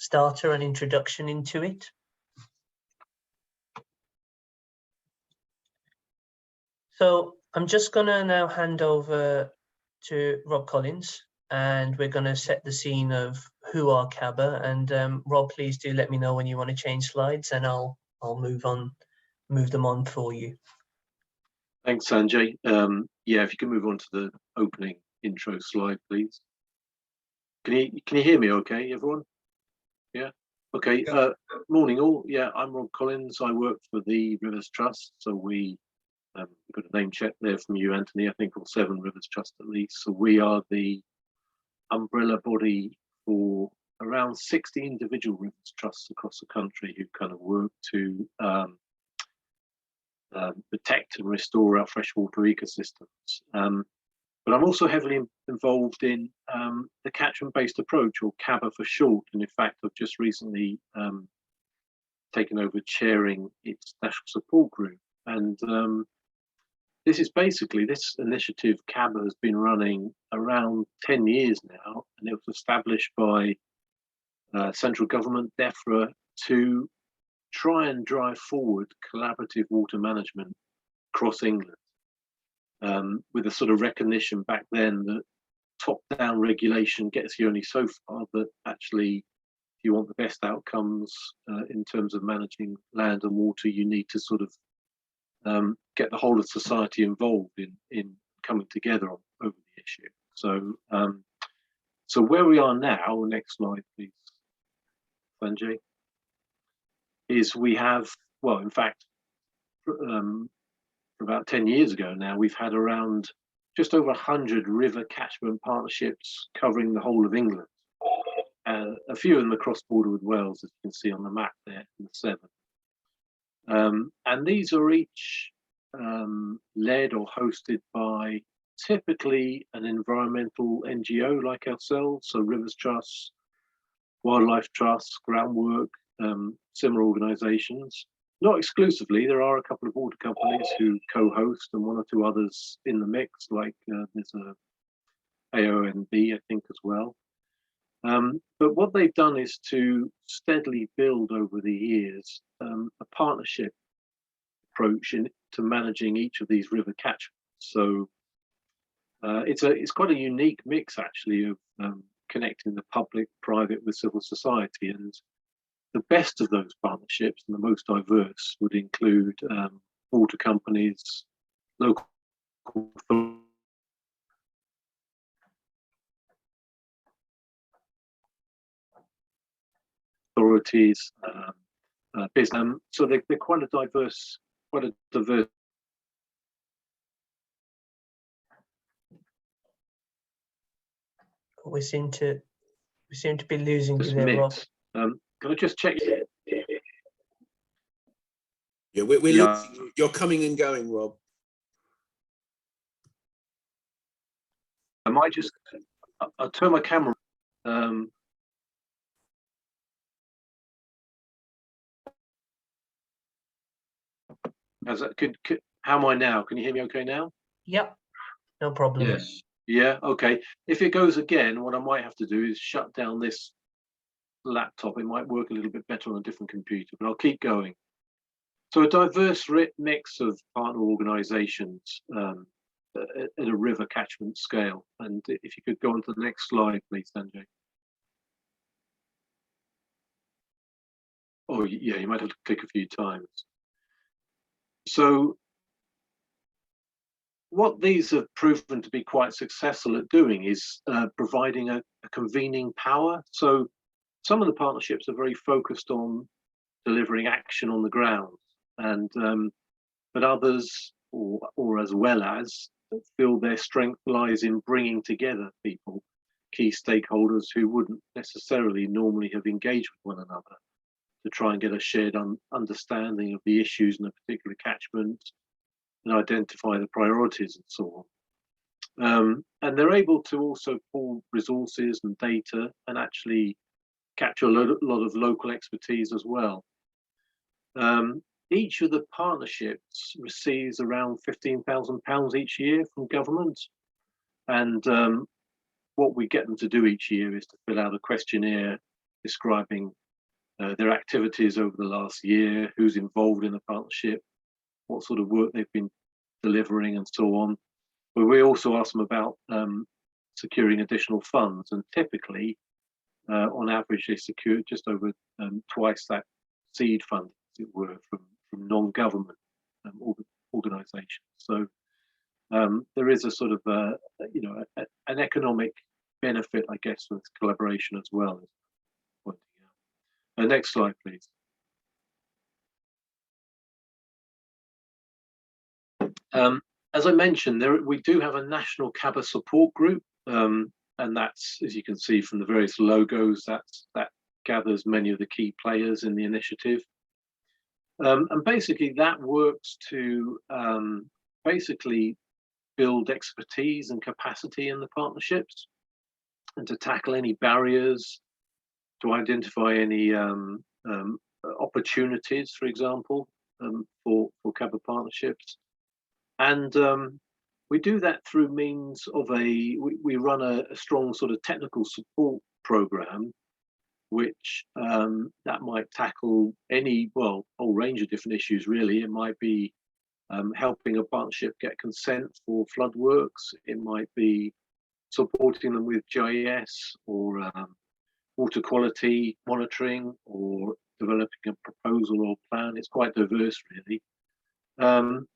starter and introduction into it. So I'm just going to now hand over to Rob Collins, and we're going to set the scene of who are CaBA. And Rob, please do let me know when you want to change slides, and I'll move them on for you. Thanks, Sanjay. Yeah, if you can move on to the opening intro slide, please. Can you hear me okay, everyone? Yeah. Okay. Morning all. Yeah, I'm Rob Collins. I work for the Rivers Trust. So we got a name check there from you, Anthony. I think all 7 Rivers Trust at least. So we are the umbrella body for around 60 individual Rivers Trusts across the country who kind of work to protect and restore our freshwater ecosystems. But I'm also heavily involved in the catchment-based approach, or CaBA for short. And in fact, I've just recently taken over chairing its national support group. And this is basically, this initiative, CaBA, has been running around 10 years now, and it was established by central government, DEFRA, to try and drive forward collaborative water management across England, with a sort of recognition back then that top-down regulation gets you only so far, but actually, if you want the best outcomes in terms of managing land and water, you need to sort of get the whole of society involved in coming together over the issue. So, so where we are now, next slide, please, Sanjay, is we have, well, in fact, about 10 years ago now, we've had around just over 100 river catchment partnerships covering the whole of England. A few of them across border with Wales, as you can see on the map there, in the 7. And these are each led or hosted by typically an environmental NGO like ourselves, so Rivers Trusts, Wildlife Trusts, Groundwork, similar organisations. Not exclusively, there are a couple of water companies who co-host, and 1 or 2 others in the mix, like there's a AONB, I think, as well. But what they've done is to steadily build over the years a partnership approach to managing each of these river catchments. So it's quite a unique mix, actually, of connecting the public, private with civil society. And the best of those partnerships, and the most diverse, would include water companies, local authorities, business. So they're quite a diverse. We seem to be losing you there, Rob. Can I just check? Yeah, we're losing you. You're coming and going, Rob. I might just. I'll turn my camera. How am I now? Can you hear me okay now? Yep, no problem. Yes. Yeah, okay. If it goes again, what I might have to do is shut down this laptop. It might work a little bit better on a different computer, but I'll keep going. So a diverse mix of partner organisations at a river catchment scale. And if you could go on to the next slide, please, Sanjay. Oh, yeah, you might have to click a few times. So what these have proven to be quite successful at doing is providing a convening power. So some of the partnerships are very focused on delivering action on the ground, and but others, or as well as, feel their strength lies in bringing together people, key stakeholders who wouldn't necessarily normally have engaged with one another, to try and get a shared understanding of the issues in a particular catchment and identify the priorities and so on. And they're able to also pull resources and data and actually capture a lot of local expertise as well. Each of the partnerships receives around £15,000 each year from government. And what we get them to do each year is to fill out a questionnaire describing their activities over the last year, who's involved in the partnership, what sort of work they've been delivering, and so on. But we also ask them about securing additional funds, and typically, on average, they secure just over twice that seed fund, as it were, from non-government organisations. So there is a sort of an economic benefit, I guess, from this collaboration as well. Pointing out. Next slide, please. As I mentioned, we do have a national CaBA support group, and that's, as you can see from the various logos, that gathers many of the key players in the initiative. And basically that works to basically build expertise and capacity in the partnerships, and to tackle any barriers, to identify any opportunities, for example, for CaBA partnerships. And we do that through means of we run a strong sort of technical support program, which that might tackle any, well, whole range of different issues, really. It might be helping a partnership get consent for flood works. It might be supporting them with GIS or water quality monitoring, or developing a proposal or plan. It's quite diverse, really. And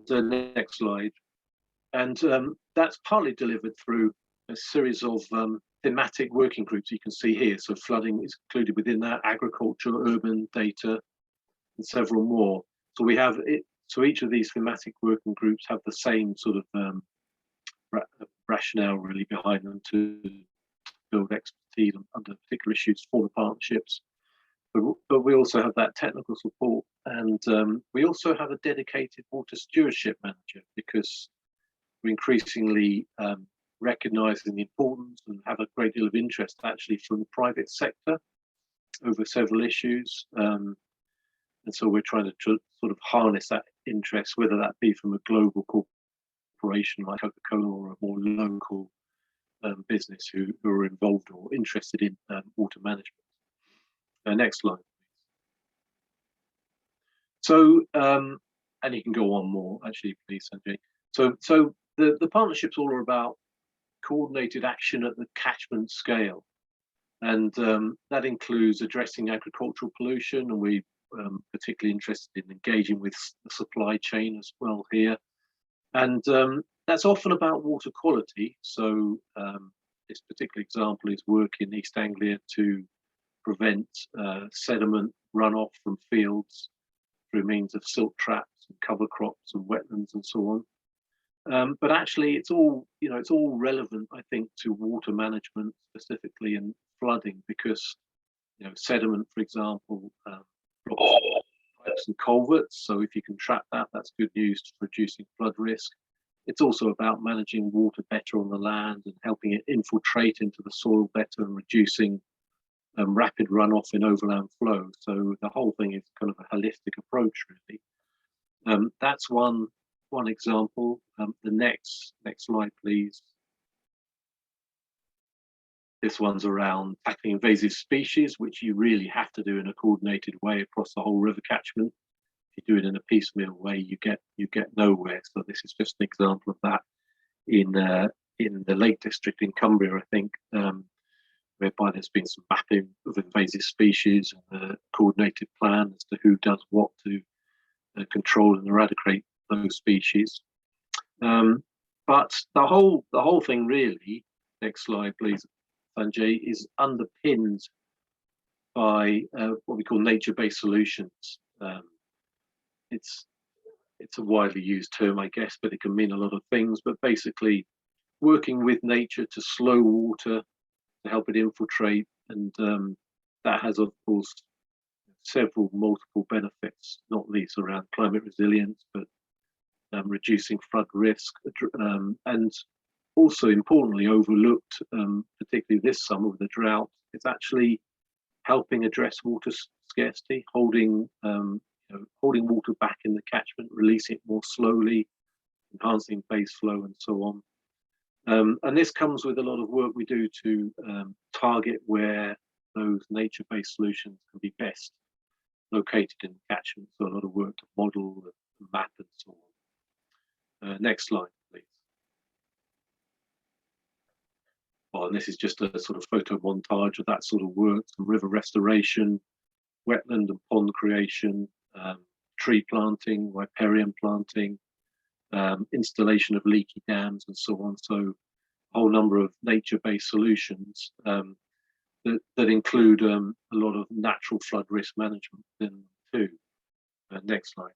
the next slide. And that's partly delivered through a series of thematic working groups you can see here. So flooding is included within that, agriculture, urban data, and several more. So we have it. So each of these thematic working groups have the same sort of rationale, really, behind them, to build expertise under particular issues for the partnerships. But we also have that technical support, and we also have a dedicated water stewardship manager, because we're increasingly recognising the importance and have a great deal of interest, actually, from the private sector over several issues. And so we're trying to sort of harness that interest, whether that be from a global corporation like Coca-Cola, or a more local business who are involved or interested in water management. Next slide, please. So, and you can go on more, actually, please, Sanjay. So the partnerships all are about coordinated action at the catchment scale, and that includes addressing agricultural pollution, and we particularly interested in engaging with the supply chain as well here. And that's often about water quality. So this particular example is work in East Anglia to prevent sediment runoff from fields through means of silt traps and cover crops and wetlands and so on. But actually, it's all relevant, I think, to water management, specifically in flooding, because sediment, for example, blocks pipes and culverts. So if you can trap that, that's good news for reducing flood risk. It's also about managing water better on the land and helping it infiltrate into the soil better, and reducing rapid runoff in overland flow. So the whole thing is kind of a holistic approach, really. That's one example. The next slide, please. This one's around tackling invasive species, which you really have to do in a coordinated way across the whole river catchment. If you do it in a piecemeal way, you get nowhere. So this is just an example of that in the Lake District in Cumbria, I think, whereby there's been some mapping of invasive species and a coordinated plan as to who does what to control and eradicate those species. But the whole thing, really, next slide, please, Sanjay, is underpinned by what we call nature-based solutions. It's a widely used term, I guess, but it can mean a lot of things. But basically, working with nature to slow water, to help it infiltrate, and that has, of course, several multiple benefits, not least around climate resilience, but reducing flood risk, and also importantly overlooked, particularly this summer with the drought, it's actually helping address water scarcity, holding water back in the catchment, releasing it more slowly, enhancing base flow, and so on. And this comes with a lot of work we do to target where those nature-based solutions can be best located in the catchment. So a lot of work to model and map and so on. Next slide, please. Oh, and this is just a sort of photo montage of that sort of work, some river restoration, wetland and pond creation, tree planting, riparian planting, installation of leaky dams and so on. So a whole number of nature-based solutions that include a lot of natural flood risk management within them too. Next slide.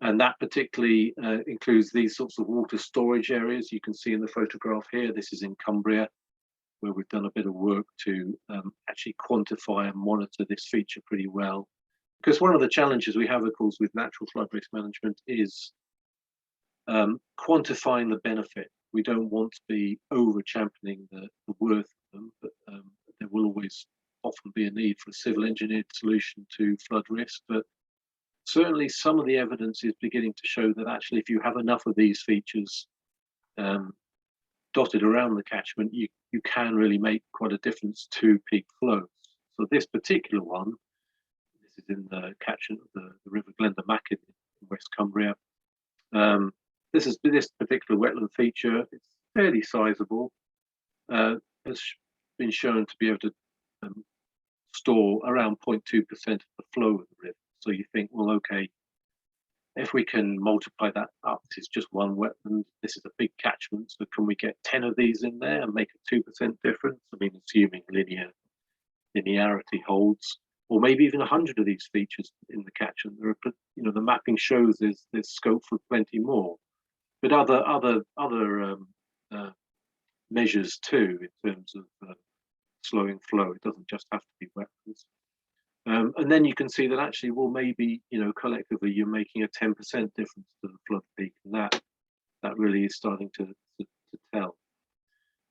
And that particularly includes these sorts of water storage areas. You can see in the photograph here, this is in Cumbria, where we've done a bit of work to actually quantify and monitor this feature pretty well. Because one of the challenges we have, of course, with natural flood risk management is quantifying the benefit. We don't want to be over championing the worth of them, but there will always often be a need for a civil engineered solution to flood risk. But certainly some of the evidence is beginning to show that actually if you have enough of these features dotted around the catchment, you can really make quite a difference to peak flows. So this particular one, this is in the catchment of the River Glendamakid in West Cumbria. This particular wetland feature, it's fairly sizable, has been shown to be able to store around 0.2% of the flow of the river. So you think, well, okay, if we can multiply that up, this is just one wetland, this is a big catchment, so can we get 10 of these in there and make a 2% difference? I mean, assuming linearity holds, or maybe even 100 of these features in the catchment. There are, the mapping shows there's scope for plenty more. But other measures too, in terms of slowing flow. It doesn't just have to be wetlands. And then you can see that actually, well, maybe collectively you're making a 10% difference to the flood peak, and that really is starting to tell.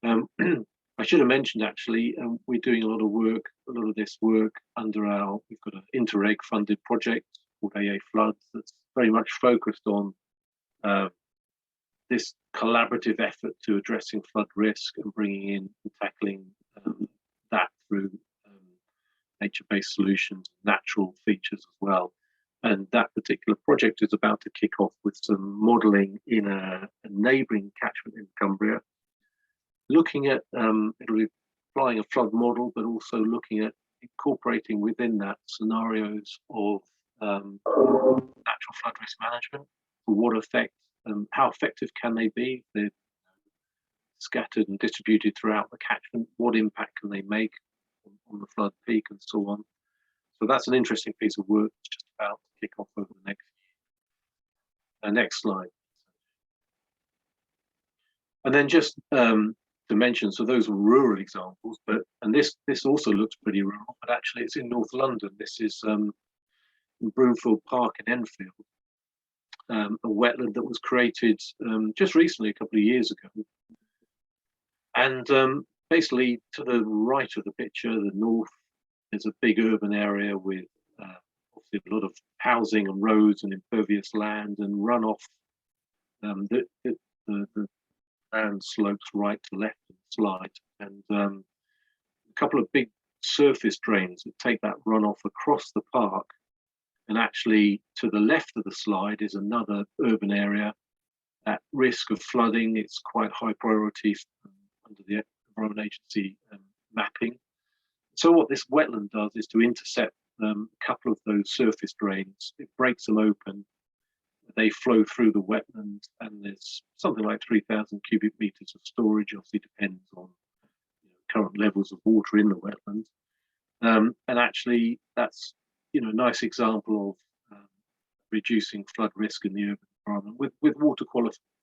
I should have mentioned actually, we're doing a lot of this work under we've got an Interreg funded project called AA Floods that's very much focused on this collaborative effort to addressing flood risk and bringing in and tackling that through nature-based solutions, natural features as well. And that particular project is about to kick off with some modelling in a neighbouring catchment in Cumbria, looking at, it'll be applying a flood model, but also looking at incorporating within that scenarios of natural flood risk management. For what effect, how effective can they be? They're scattered and distributed throughout the catchment. What impact can they make on the flood peak and so on? So that's an interesting piece of work that's just about to kick off over the next year. Next slide. And then just to mention, so those are rural examples, and this also looks pretty rural, but actually it's in North London. This is in Broomfield Park in Enfield, a wetland that was created just recently, a couple of years ago. And basically to the right of the picture, the north, there's a big urban area with obviously a lot of housing and roads and impervious land and runoff. The land slopes right to left and slide, and a couple of big surface drains that take that runoff across the park. And actually to the left of the slide is another urban area at risk of flooding. It's quite high priority under the Environment Agency mapping. So what this wetland does is to intercept a couple of those surface drains. It breaks them open. They flow through the wetland, and there's something like 3,000 cubic meters of storage. Obviously depends on current levels of water in the wetland. And actually that's a nice example of reducing flood risk in the urban environment with water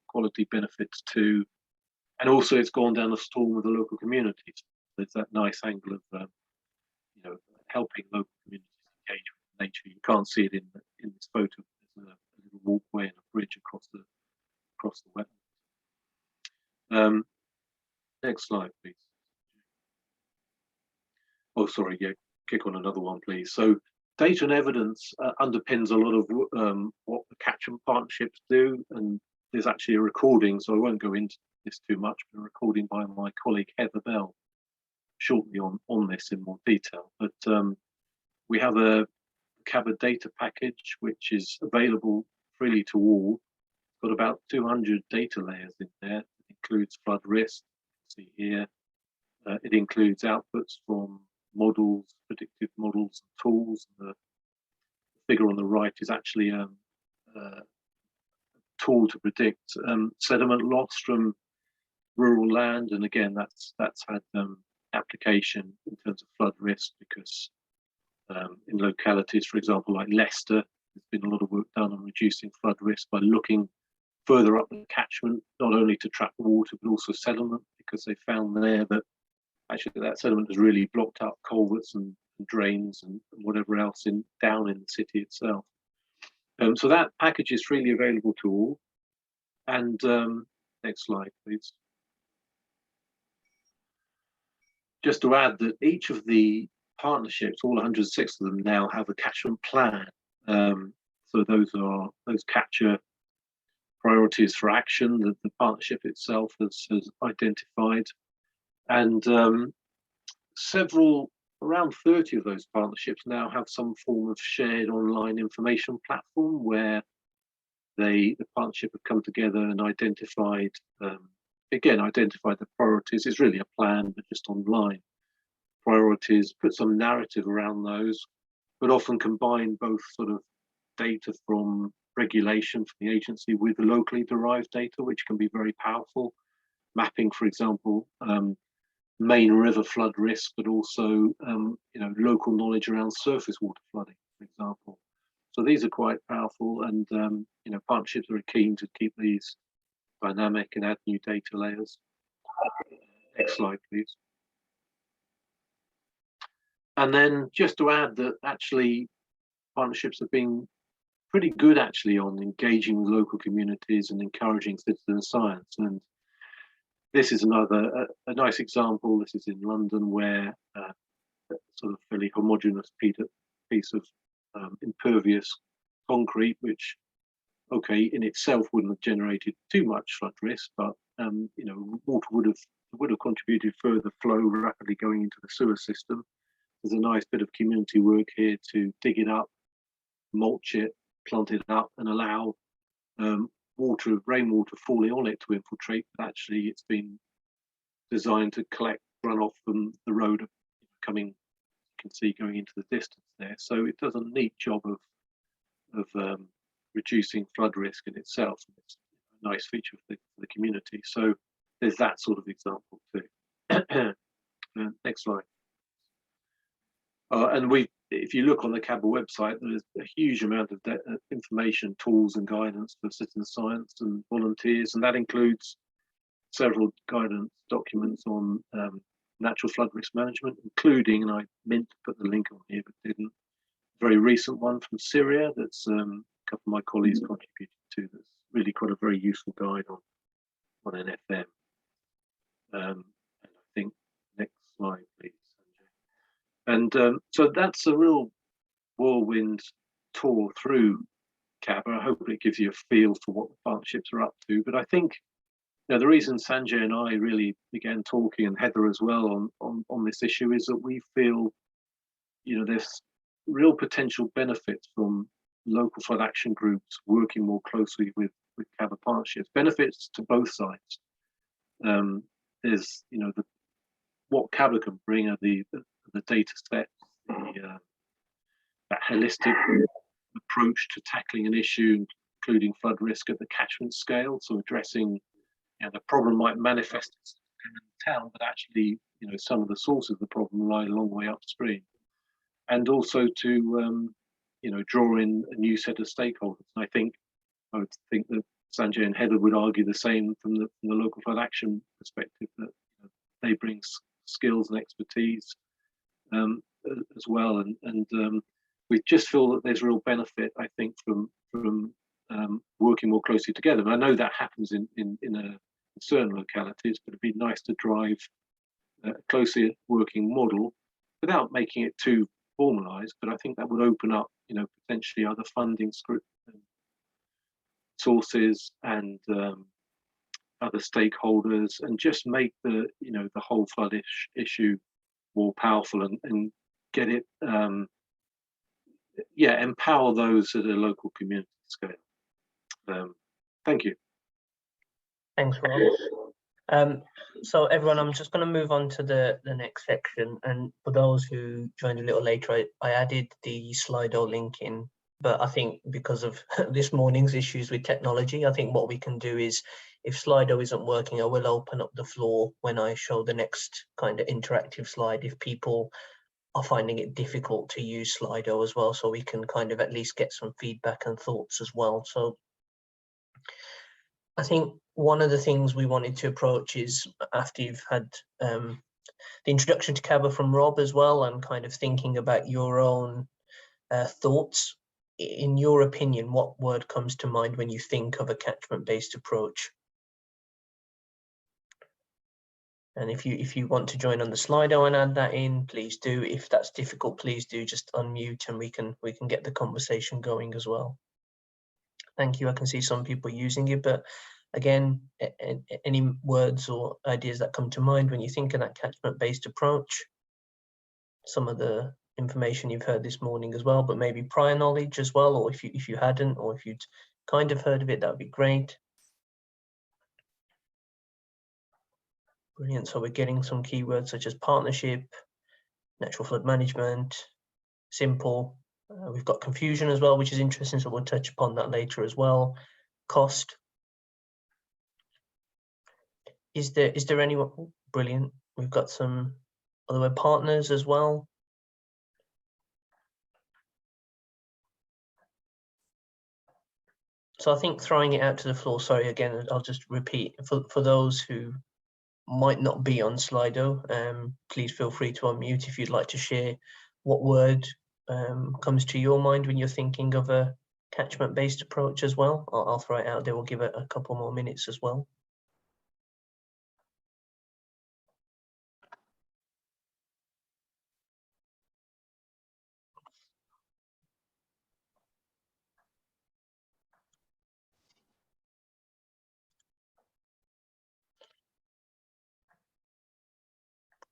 quality benefits too. And also it's gone down a storm with the local communities. There's that nice angle of helping local communities engage with nature. You can't see it in this photo. There's a little walkway and a bridge across the wetland. Next slide, please. Oh, sorry, yeah, click on another one, please. So data and evidence underpins a lot of what the catchment partnerships do, and there's actually a recording, so I won't go into this too much, but a recording by my colleague Heather Bell shortly on this in more detail. But we have a CaBA data package which is available freely to all. It's got about 200 data layers in there. It includes flood risk, see here. It includes outputs from models, predictive models, and tools. The figure on the right is actually a tool to predict sediment loss from rural land, and again, that's had application in terms of flood risk because in localities, for example, like Leicester, there's been a lot of work done on reducing flood risk by looking further up the catchment, not only to trap water but also sediment, because they found there that actually that sediment has really blocked up culverts and drains and whatever else down in the city itself. So that package is freely available to all. And next slide, please. Just to add that each of the partnerships, all 106 of them now have a catchment plan. So those capture priorities for action that the partnership itself has identified. And around 30 of those partnerships now have some form of shared online information platform where the partnership have come together and identified the priorities. It's really a plan, but just online priorities, put some narrative around those, but often combine both sort of data from regulation from the agency with the locally derived data, which can be very powerful. Mapping, for example, main river flood risk, but also local knowledge around surface water flooding, for example. So these are quite powerful, and partnerships are keen to keep these dynamic and add new data layers. Next slide, please. And then just to add that actually partnerships have been pretty good actually on engaging with local communities and encouraging citizen science. And this is a nice example. This is in London, where a sort of fairly homogeneous piece of impervious concrete, which, okay, in itself wouldn't have generated too much flood risk, but water would have contributed further flow rapidly going into the sewer system. There's a nice bit of community work here to dig it up, mulch it, plant it up, and allow rainwater falling on it to infiltrate. But actually, it's been designed to collect runoff from the road coming, you can see, going into the distance there. So it does a neat job of reducing flood risk in itself. It's a nice feature for the community. So there's that sort of example too. Next slide. And if you look on the CaBA website, there's a huge amount of information, tools and guidance for citizen science and volunteers, and that includes several guidance documents on natural flood risk management, including, and I meant to put the link on here but didn't, a very recent one from Syria that's a couple of my colleagues contributed to, that's really quite a very useful guide on NFM. And I think next slide, please. And so that's a real whirlwind tour through CaBA. I hope it gives you a feel for what the partnerships are up to. But I think the reason Sanjay and I really began talking, and Heather as well, on this issue, is that we feel there's real potential benefits from local flood action groups working more closely with CaBA partnerships. Benefits to both sides. There's what CaBA can bring are the data sets, that holistic approach to tackling an issue, including flood risk at the catchment scale. So addressing the problem might manifest in the town, but actually some of the sources of the problem lie a long way upstream. And also to draw in a new set of stakeholders. And I would think that Sanjay and Heather would argue the same from the local flood action perspective, that they bring skills and expertise as well, and we just feel that there's real benefit, I think, from working more closely together. And I know that happens in certain localities, but it'd be nice to drive a closer working model without making it too formalized. But I think that would open up, potentially other funding sources and other stakeholders, and just make the whole flood issue more powerful and get it empower those at a local community scale. Thank you. Thanks, Rob. So everyone, I'm just going to move on to the next section. And for those who joined a little later, I added the Slido link in, but I think because of this morning's issues with technology, I think what we can do is, if Slido isn't working, I will open up the floor when I show the next kind of interactive slide if people are finding it difficult to use Slido as well, so we can kind of at least get some feedback and thoughts as well. So I think one of the things we wanted to approach is, after you've had the introduction to CaBA from Rob as well, and kind of thinking about your own thoughts, in your opinion, what word comes to mind when you think of a catchment-based approach? And if you want to join on the Slido and add that in, please do. If that's difficult, please do just unmute and we can get the conversation going as well. Thank you. I can see some people using it, but again, any words or ideas that come to mind when you think of that catchment-based approach? Some of the information you've heard this morning as well, but maybe prior knowledge as well, or if you hadn't, or if you'd kind of heard of it, that would be great. Brilliant. So we're getting some keywords such as partnership, natural flood management, simple. We've got confusion as well, which is interesting, so we'll touch upon that later as well. Cost. Is there anyone? Oh, brilliant. We've got some other word partners as well. So I think throwing it out to the floor, sorry, again, I'll just repeat, for those who might not be on Slido, please feel free to unmute if you'd like to share what word comes to your mind when you're thinking of a catchment-based approach as well. I'll throw it out there, we'll give it a couple more minutes as well.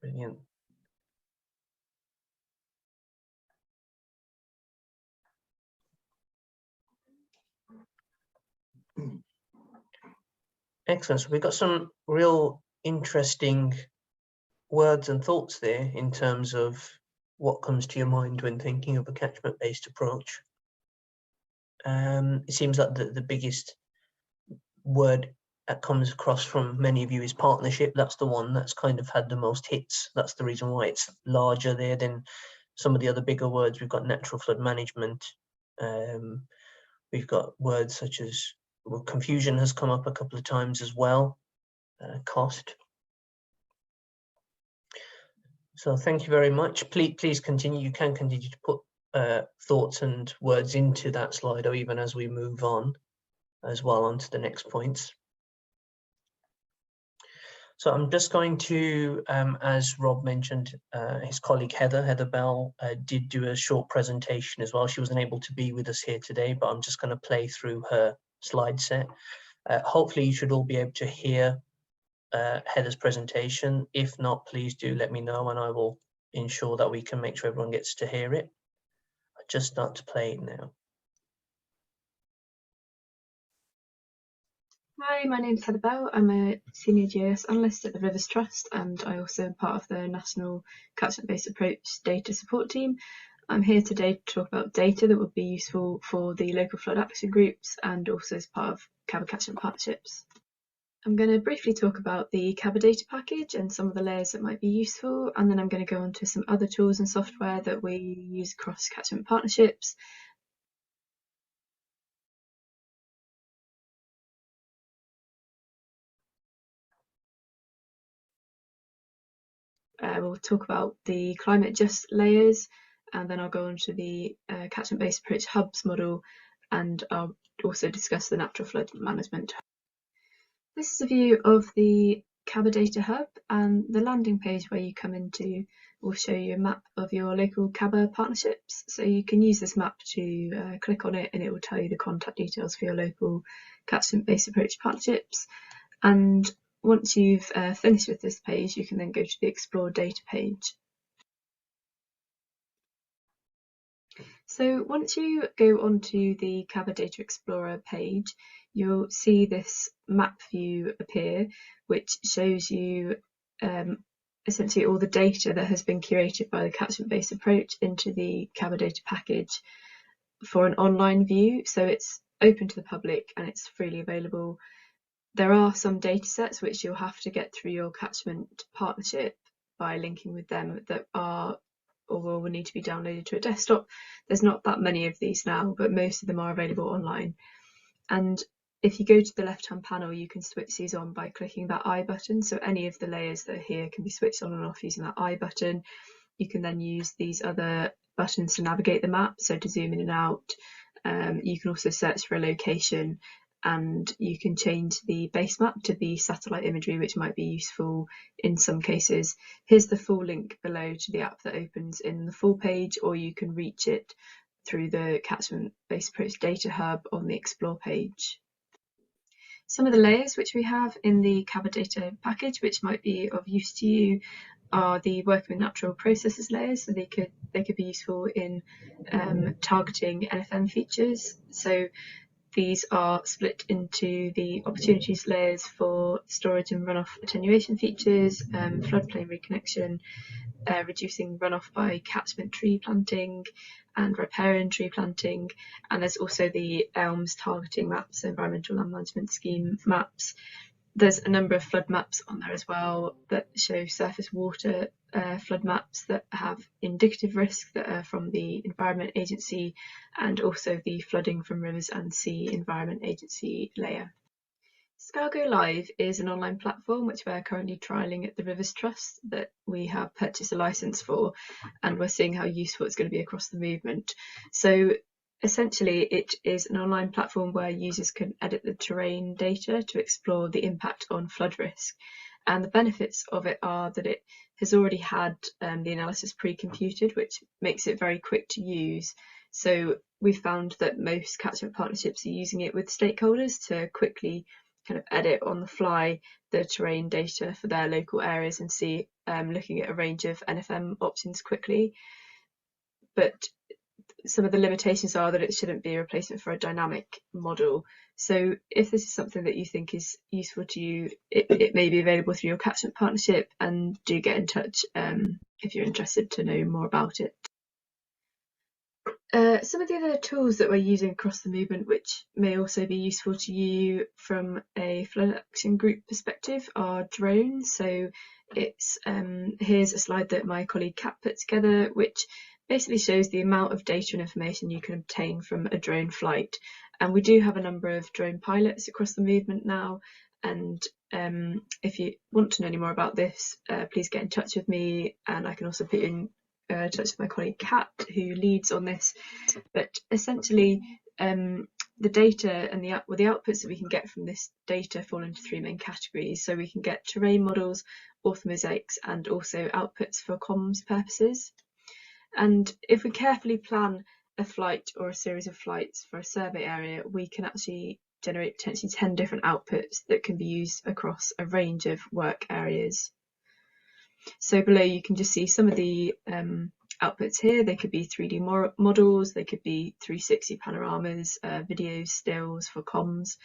Brilliant. Excellent. So we've got some real interesting words and thoughts there in terms of what comes to your mind when thinking of a catchment-based approach. It seems like the biggest word that comes across from many of you is partnership. That's the one that's kind of had the most hits. That's the reason why it's larger there than some of the other bigger words. We've got natural flood management. We've got words such as, well, confusion has come up a couple of times as well. Cost. So thank you very much. Please continue. You can continue to put thoughts and words into that slide, or even as we move on as well onto the next points. So I'm just going to, as Rob mentioned, his colleague Heather Bell did do a short presentation as well. She wasn't able to be with us here today, but I'm just going to play through her slide set. Hopefully you should all be able to hear Heather's presentation. If not, please do let me know and I will ensure that we can make sure everyone gets to hear it. I just start to play it now. Hi, my name is Heather Bell. I'm a Senior GIS Analyst at the Rivers Trust, and I also am part of the National Catchment-Based Approach Data Support Team. I'm here today to talk about data that would be useful for the local flood action groups and also as part of CaBA catchment partnerships. I'm going to briefly talk about the CaBA data package and some of the layers that might be useful, and then I'm going to go on to some other tools and software that we use across catchment partnerships. We'll talk about the climate just layers, and then I'll go on to the catchment-based approach hubs model, and I'll also discuss the natural flood management. This is a view of the CaBA data hub and the landing page where you come in to will show you a map of your local CaBA partnerships. So you can use this map to click on it and it will tell you the contact details for your local catchment-based approach partnerships. And once you've finished with this page, you can then go to the Explore Data page. So once you go onto the CaBA Data Explorer page, you'll see this map view appear, which shows you essentially all the data that has been curated by the catchment-based approach into the CaBA data package for an online view. So it's open to the public and it's freely available. There are some data sets which you'll have to get through your catchment partnership by linking with them that are or will need to be downloaded to a desktop. There's not that many of these now, but most of them are available online. And if you go to the left-hand panel, you can switch these on by clicking that I button. So any of the layers that are here can be switched on and off using that I button. You can then use these other buttons to navigate the map, so to zoom in and out. You can also search for a location, and you can change the base map to the satellite imagery, which might be useful in some cases. Here's the full link below to the app that opens in the full page, or you can reach it through the Catchment-based approach data hub on the Explore page. Some of the layers which we have in the CaBA data package, which might be of use to you, are the working with natural processes layers. So they could be useful in targeting NFM features. So these are split into the opportunities layers for storage and runoff attenuation features, floodplain reconnection, reducing runoff by catchment tree planting and riparian tree planting. And there's also the ELMS targeting maps, environmental land management scheme maps. There's a number of flood maps on there as well that show surface water flood maps that have indicative risk that are from the Environment Agency, and also the flooding from rivers and sea Environment Agency layer. CaBA Live is an online platform which we're currently trialling at the Rivers Trust that we have purchased a license for, and we're seeing how useful it's going to be across the movement. So essentially, it is an online platform where users can edit the terrain data to explore the impact on flood risk. And the benefits of it are that it has already had the analysis pre-computed, which makes it very quick to use. So we've found that most catchment partnerships are using it with stakeholders to quickly kind of edit on the fly the terrain data for their local areas and see looking at a range of NFM options quickly. But some of the limitations are that it shouldn't be a replacement for a dynamic model. So if this is something that you think is useful to you, it may be available through your catchment partnership, and do get in touch if you're interested to know more about it. Some of the other tools that we're using across the movement, which may also be useful to you from a flood action group perspective, are drones. So it's here's a slide that my colleague Kat put together, which basically shows the amount of data and information you can obtain from a drone flight. And we do have a number of drone pilots across the movement now. And if you want to know any more about this, please get in touch with me, and I can also put you in touch with my colleague Kat, who leads on this. But essentially, the data and the outputs that we can get from this data fall into three main categories. So we can get terrain models, orthomosaics, and also outputs for comms purposes. And if we carefully plan a flight or a series of flights for a survey area, we can actually generate potentially 10 different outputs that can be used across a range of work areas. So below you can just see some of the outputs here. They could be 3D models, they could be 360 panoramas, videos, stills for comms.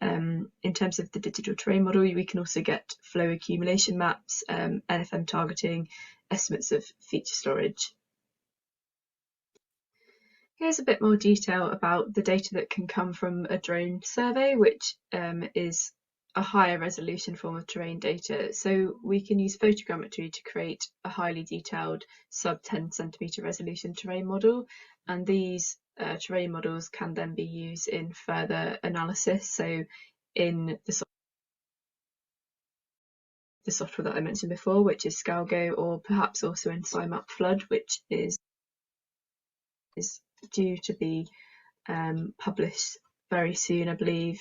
In terms of the digital terrain model, we can also get flow accumulation maps, NFM targeting, estimates of feature storage. Here's a bit more detail about the data that can come from a drone survey, which is a higher resolution form of terrain data. So we can use photogrammetry to create a highly detailed sub 10 centimetre resolution terrain model, and these terrain models can then be used in further analysis. So in the software that I mentioned before, which is CaBA, or perhaps also in SciMap Flood, which is due to be published very soon, I believe.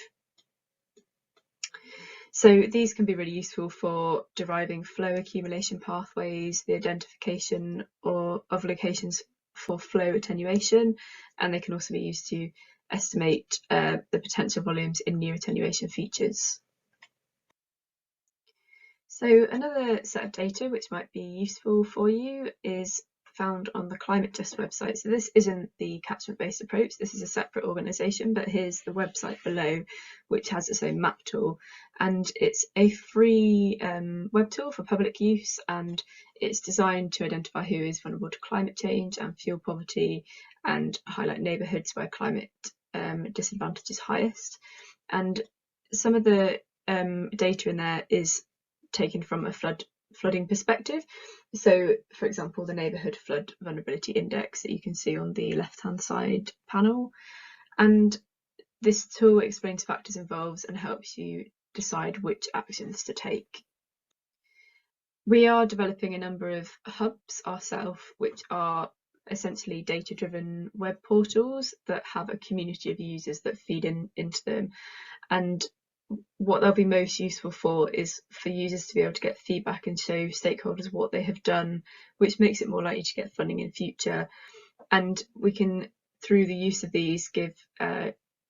So these can be really useful for deriving flow accumulation pathways, the identification of locations for flow attenuation, and they can also be used to estimate the potential volumes in new attenuation features. So another set of data which might be useful for you is found on the Climate Just website. So this isn't the catchment-based approach, this is a separate organisation, but here's the website below, which has its own map tool. And it's a free web tool for public use, and it's designed to identify who is vulnerable to climate change and fuel poverty, and highlight neighbourhoods where climate disadvantage is highest. And some of the data in there is taken from a flooding perspective. So, for example, the neighbourhood flood vulnerability index that you can see on the left-hand side panel. And this tool explains factors involved and helps you decide which actions to take. We are developing a number of hubs ourselves, which are essentially data-driven web portals that have a community of users that feed into them. And what they'll be most useful for is for users to be able to get feedback and show stakeholders what they have done, which makes it more likely to get funding in future. And we can, through the use of these, give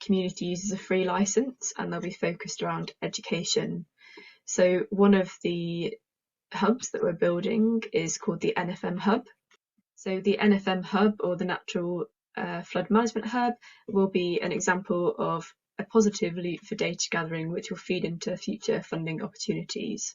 community users a free license, and they'll be focused around education. So one of the hubs that we're building is called the NFM Hub. So the NFM Hub, or the Natural Flood Management Hub, will be an example of a positive loop for data gathering, which will feed into future funding opportunities.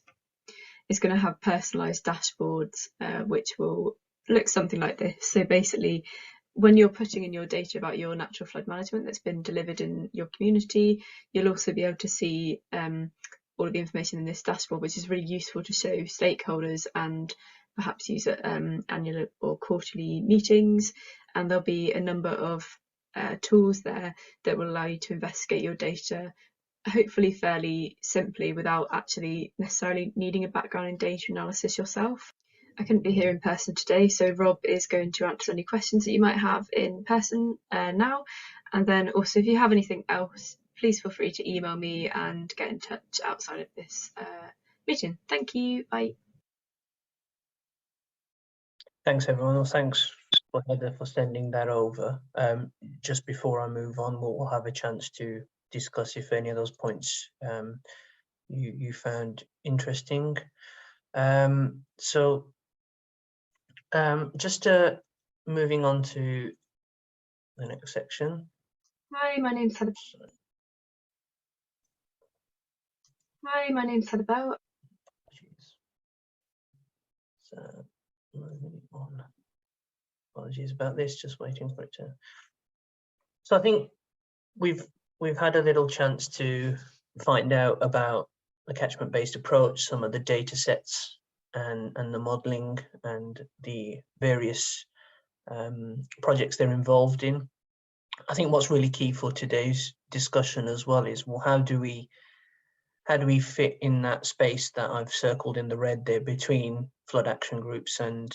It's going to have personalised dashboards, which will look something like this. So basically, when you're putting in your data about your natural flood management that's been delivered in your community, you'll also be able to see all of the information in this dashboard, which is really useful to show stakeholders and perhaps use at annual or quarterly meetings. And there'll be a number of tools there that will allow you to investigate your data, hopefully fairly simply, without actually necessarily needing a background in data analysis yourself. I couldn't be here in person today, so Rob is going to answer any questions that you might have in person now. And then also, if you have anything else, please feel free to email me and get in touch outside of this meeting. Thank you. Bye. Thanks, everyone. Well, thanks for Heather for sending that over. Just before I move on, we'll have a chance to discuss if any of those points you found interesting. Just moving on to the next section. Hi, my name's Heather. Hi, my name's Heather Bell. So moving on. Apologies about this, just waiting for it to. So I think we've had a little chance to find out about the catchment-based approach, some of the data sets and the modelling and the various projects they're involved in. I think what's really key for today's discussion as well is, well, how do we fit in that space that I've circled in the red there between flood action groups and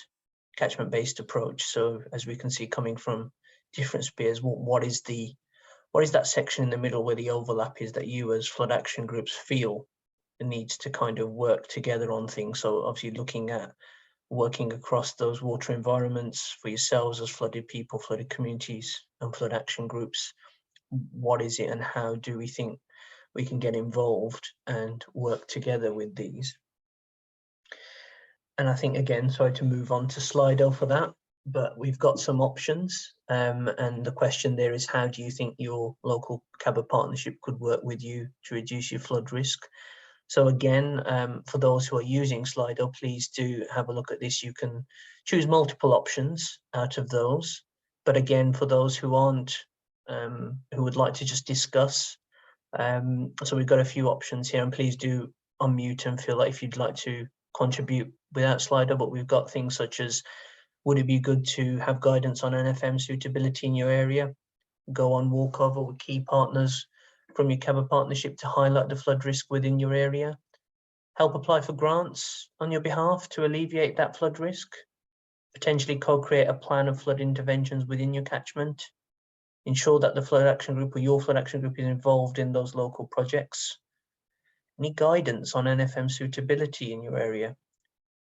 catchment-based approach? So as we can see, coming from different spheres, what is that section in the middle where the overlap is that you as flood action groups feel the needs to kind of work together on things? So obviously looking at working across those water environments for yourselves as flooded people, flooded communities and flood action groups, what is it and how do we think we can get involved and work together with these? And I think, again, sorry to move on to Slido for that, but we've got some options. And the question there is, how do you think your local CaBA partnership could work with you to reduce your flood risk? So again, for those who are using Slido, please do have a look at this. You can choose multiple options out of those. But again, for those who aren't, who would like to just discuss, so we've got a few options here, and please do unmute and feel like if you'd like to contribute without Slido. But we've got things such as, would it be good to have guidance on NFM suitability in your area? Go on walkover with key partners from your CaBA partnership to highlight the flood risk within your area. Help apply for grants on your behalf to alleviate that flood risk. Potentially co-create a plan of flood interventions within your catchment. Ensure that the flood action group or your flood action group is involved in those local projects. any guidance on NFM suitability in your area?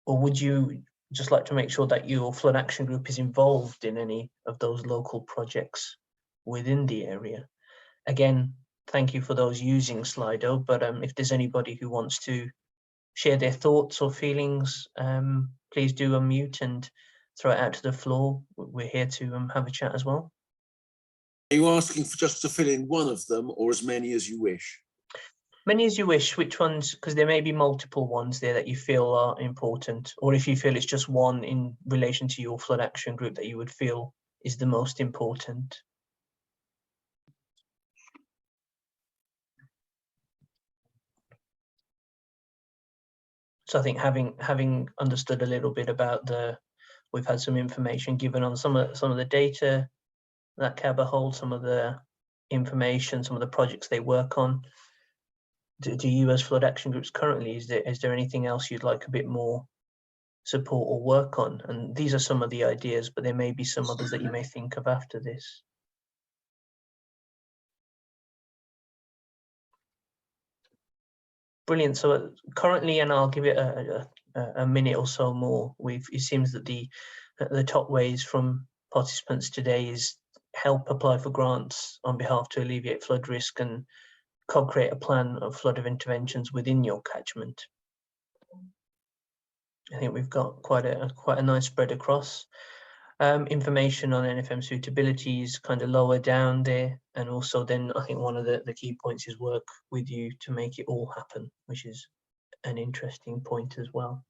Or would you just like to make sure that your flood action group is involved in any of those local projects within the area? Again, thank you for those using Slido, but if there's anybody who wants to share their thoughts or feelings, please do unmute and throw it out to the floor. We're here to have a chat as well. Are you asking for just to fill in one of them, or as many as you wish? Many as you wish. Which ones? Because there may be multiple ones there that you feel are important, or if you feel it's just one in relation to your flood action group that you would feel is the most important. So I think having understood a little bit about we've had some information given on some of the data that CaBA holds, some of the information, some of the projects they work on. Do you as flood action groups currently, is there anything else you'd like a bit more support or work on? And these are some of the ideas, but there may be some others that you may think of after this. Brilliant. So currently, and I'll give it a minute or so more, it seems that the top ways from participants today is help apply for grants on behalf to alleviate flood risk and co-create a plan of flood interventions within your catchment. I think we've got quite a nice spread across. Information on NFM suitability is kind of lower down there, and also then I think one of the key points is work with you to make it all happen, which is an interesting point as well.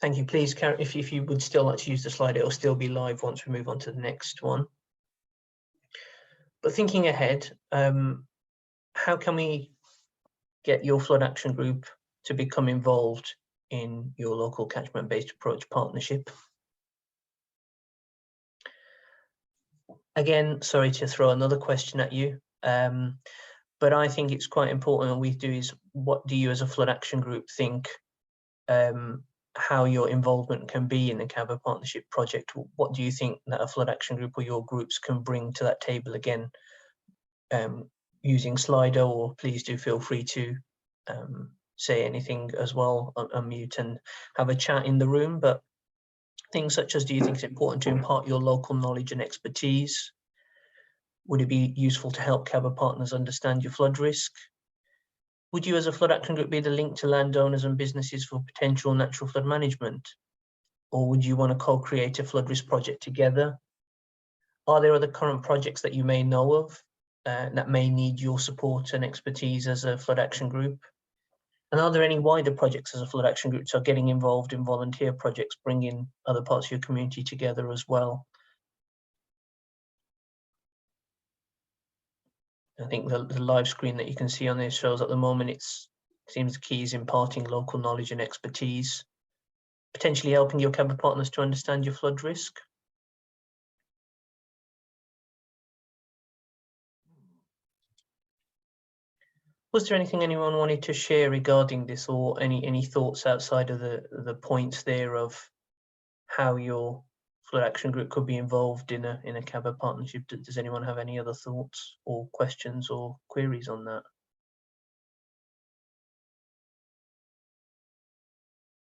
Thank you. Please, Karen, if you would still like to use the slide, it will still be live once we move on to the next one. But thinking ahead, how can we get your flood action group to become involved in your local catchment-based approach partnership? Again, sorry to throw another question at you, but I think it's quite important what we do is, what do you as a flood action group think how your involvement can be in the CaBA partnership project? What do you think that a flood action group or your groups can bring to that table? Again, using Slido, or please do feel free to say anything as well, unmute and have a chat in the room. But things such as, do you think it's important to impart your local knowledge and expertise? Would it be useful to help CaBA partners understand your flood risk? Would you as a flood action group be the link to landowners and businesses for potential natural flood management? Or would you want to co-create a flood risk project together? Are there other current projects that you may know of that may need your support and expertise as a flood action group? And are there any wider projects as a flood action group, so getting involved in volunteer projects, bringing other parts of your community together as well? I think the live screen that you can see on this shows at the moment, it seems the key is imparting local knowledge and expertise, potentially helping your CaBA partners to understand your flood risk. Was there anything anyone wanted to share regarding this, or any thoughts outside of the points there of how your flood action group could be involved in a CaBA partnership? Does anyone have any other thoughts or questions or queries on that?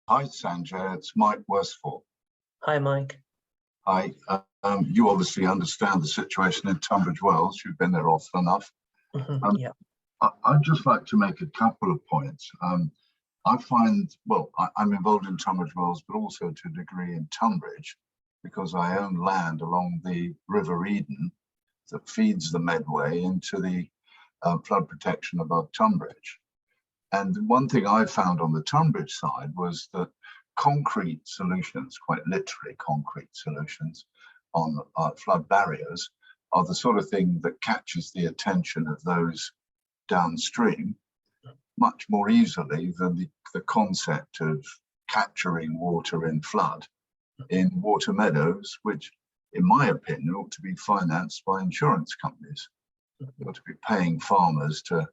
Hi Sanjay, it's Mike Westfall. Hi Mike. Hi, you obviously understand the situation in Tunbridge Wells. You've been there often enough. Yeah. I'd just like to make a couple of points. I find, well, I'm involved in Tunbridge Wells, but also to a degree in Tunbridge, because I own land along the River Eden that feeds the Medway into the flood protection above Tunbridge. And one thing I found on the Tunbridge side was that concrete solutions, quite literally concrete solutions on flood barriers, are the sort of thing that catches the attention of those downstream much more easily than the concept of capturing water in flood in water meadows, which in my opinion ought to be financed by insurance companies. They ought to be paying farmers to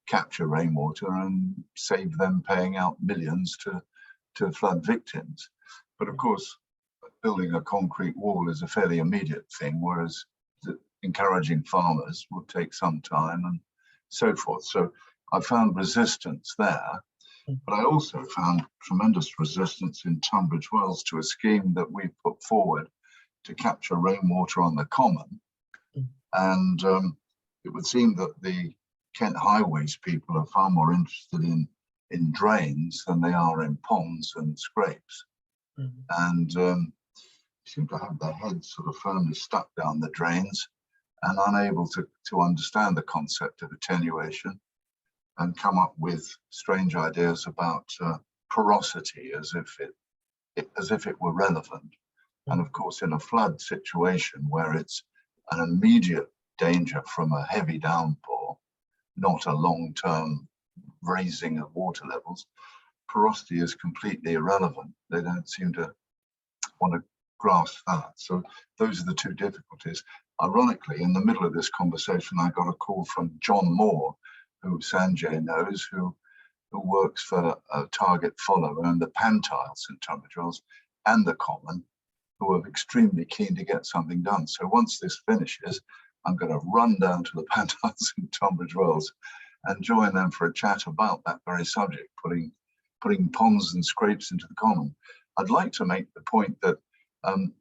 capture rainwater and save them paying out millions to flood victims. But of course, building a concrete wall is a fairly immediate thing, whereas encouraging farmers will take some time, and so forth. So I found resistance there, but I also found tremendous resistance in Tunbridge Wells to a scheme that we put forward to capture rainwater on the common. And it would seem that the Kent Highways people are far more interested in drains than they are in ponds and scrapes. And seem to have their heads sort of firmly stuck down the drains and unable to understand the concept of attenuation, and come up with strange ideas about porosity as if it were relevant. And of course, in a flood situation where it's an immediate danger from a heavy downpour, not a long-term raising of water levels, porosity is completely irrelevant. They don't seem to want to grasp that. So those are the two difficulties. Ironically, in the middle of this conversation, I got a call from John Moore, who Sanjay knows, who works for a Target Follower and the Pantiles in Tunbridge Wells and the Common, who are extremely keen to get something done. So once this finishes, I'm going to run down to the Pantiles in Tunbridge Wells and join them for a chat about that very subject, putting ponds and scrapes into the common. I'd like to make the point that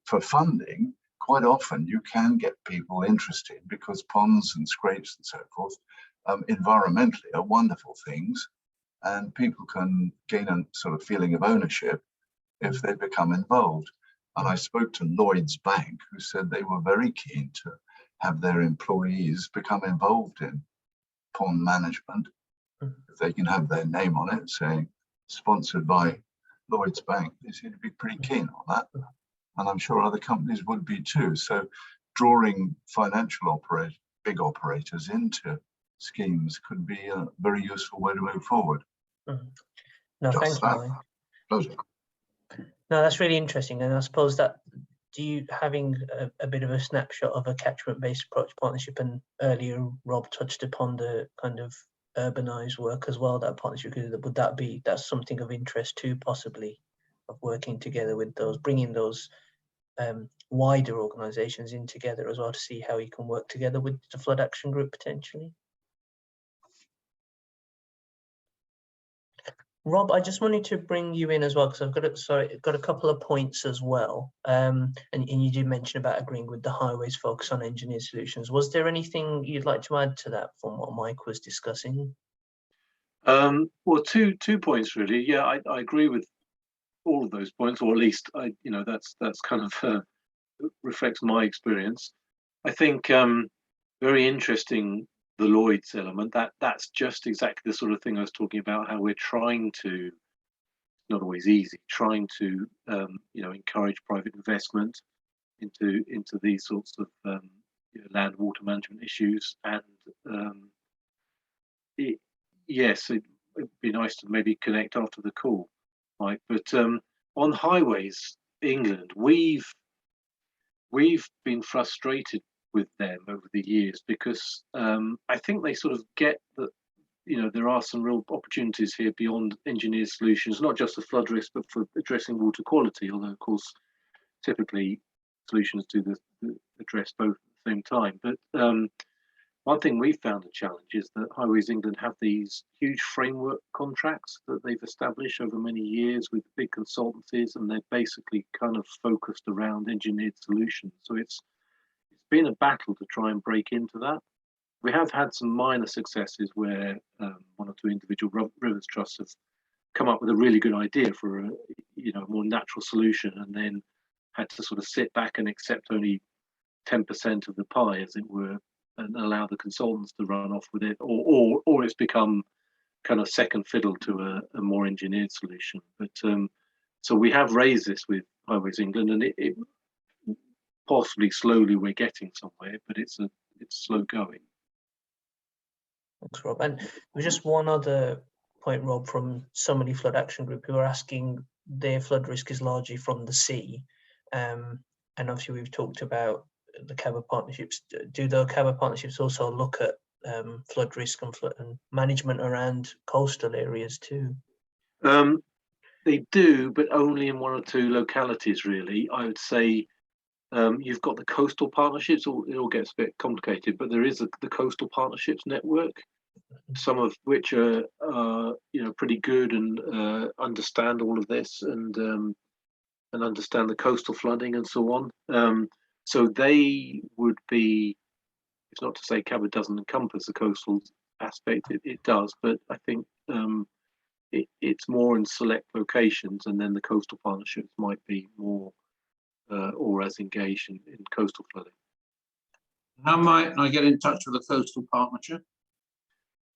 for funding, quite often you can get people interested because ponds and scrapes and so forth environmentally are wonderful things, and people can gain a sort of feeling of ownership if they become involved. And I spoke to Lloyds Bank, who said they were very keen to have their employees become involved in pond management. If they can have their name on it, saying sponsored by Lloyds Bank, they seem to be pretty keen on that. And I'm sure other companies would be too. So drawing financial big operators into schemes could be a very useful way to move forward. No, Just thanks, that. Mike. Pleasure. No, that's really interesting. And I suppose that having a bit of a snapshot of a catchment-based approach partnership, and earlier Rob touched upon the kind of urbanized work as well, that partnership, that's something of interest too, possibly, of working together with those, bringing those wider organizations in together as well to see how you can work together with the Flood Action Group potentially. Rob, I just wanted to bring you in as well, because I've got a couple of points as well. And you did mention about agreeing with the Highways focus on engineered solutions. Was there anything you'd like to add to that from what Mike was discussing? Well, two points really. Yeah, I agree with all of those points, or at least that's kind of reflects my experience. I think very interesting, the Lloyds element. That's just exactly the sort of thing I was talking about. How we're trying to, not always easy, trying to encourage private investment into these sorts of land water management issues. And yes, it'd be nice to maybe connect after the call, Mike. But on Highways England, we've been frustrated with them over the years because I think they sort of get that there are some real opportunities here beyond engineered solutions, not just for flood risk, but for addressing water quality. Although of course, typically solutions do address both at the same time. But one thing we've found a challenge is that Highways England have these huge framework contracts that they've established over many years with big consultancies, and they're basically kind of focused around engineered solutions. So it's been a battle to try and break into that. We have had some minor successes where one or two individual rivers trusts have come up with a really good idea for a more natural solution, and then had to sort of sit back and accept only 10% of the pie, as it were, and allow the consultants to run off with it, or it's become kind of second fiddle to a more engineered solution. But so we have raised this with Highways England, and it possibly slowly we're getting somewhere, but it's slow going. Thanks, Rob. And there's just one other point, Rob, from somebody Flood Action Group who are asking, their flood risk is largely from the sea. And obviously we've talked about the CaBA partnerships. Do the CaBA partnerships also look at flood risk and flood and management around coastal areas too? They do, but only in one or two localities, really. I would say you've got the coastal partnerships, it all gets a bit complicated, but there is the coastal partnerships network, some of which are pretty good and understand all of this and understand the coastal flooding and so on. So they would be. It's not to say CaBA doesn't encompass the coastal aspect. It does, but I think it's more in select locations, and then the coastal partnerships might be more or as engaged in coastal flooding. How might I get in touch with the coastal partnership?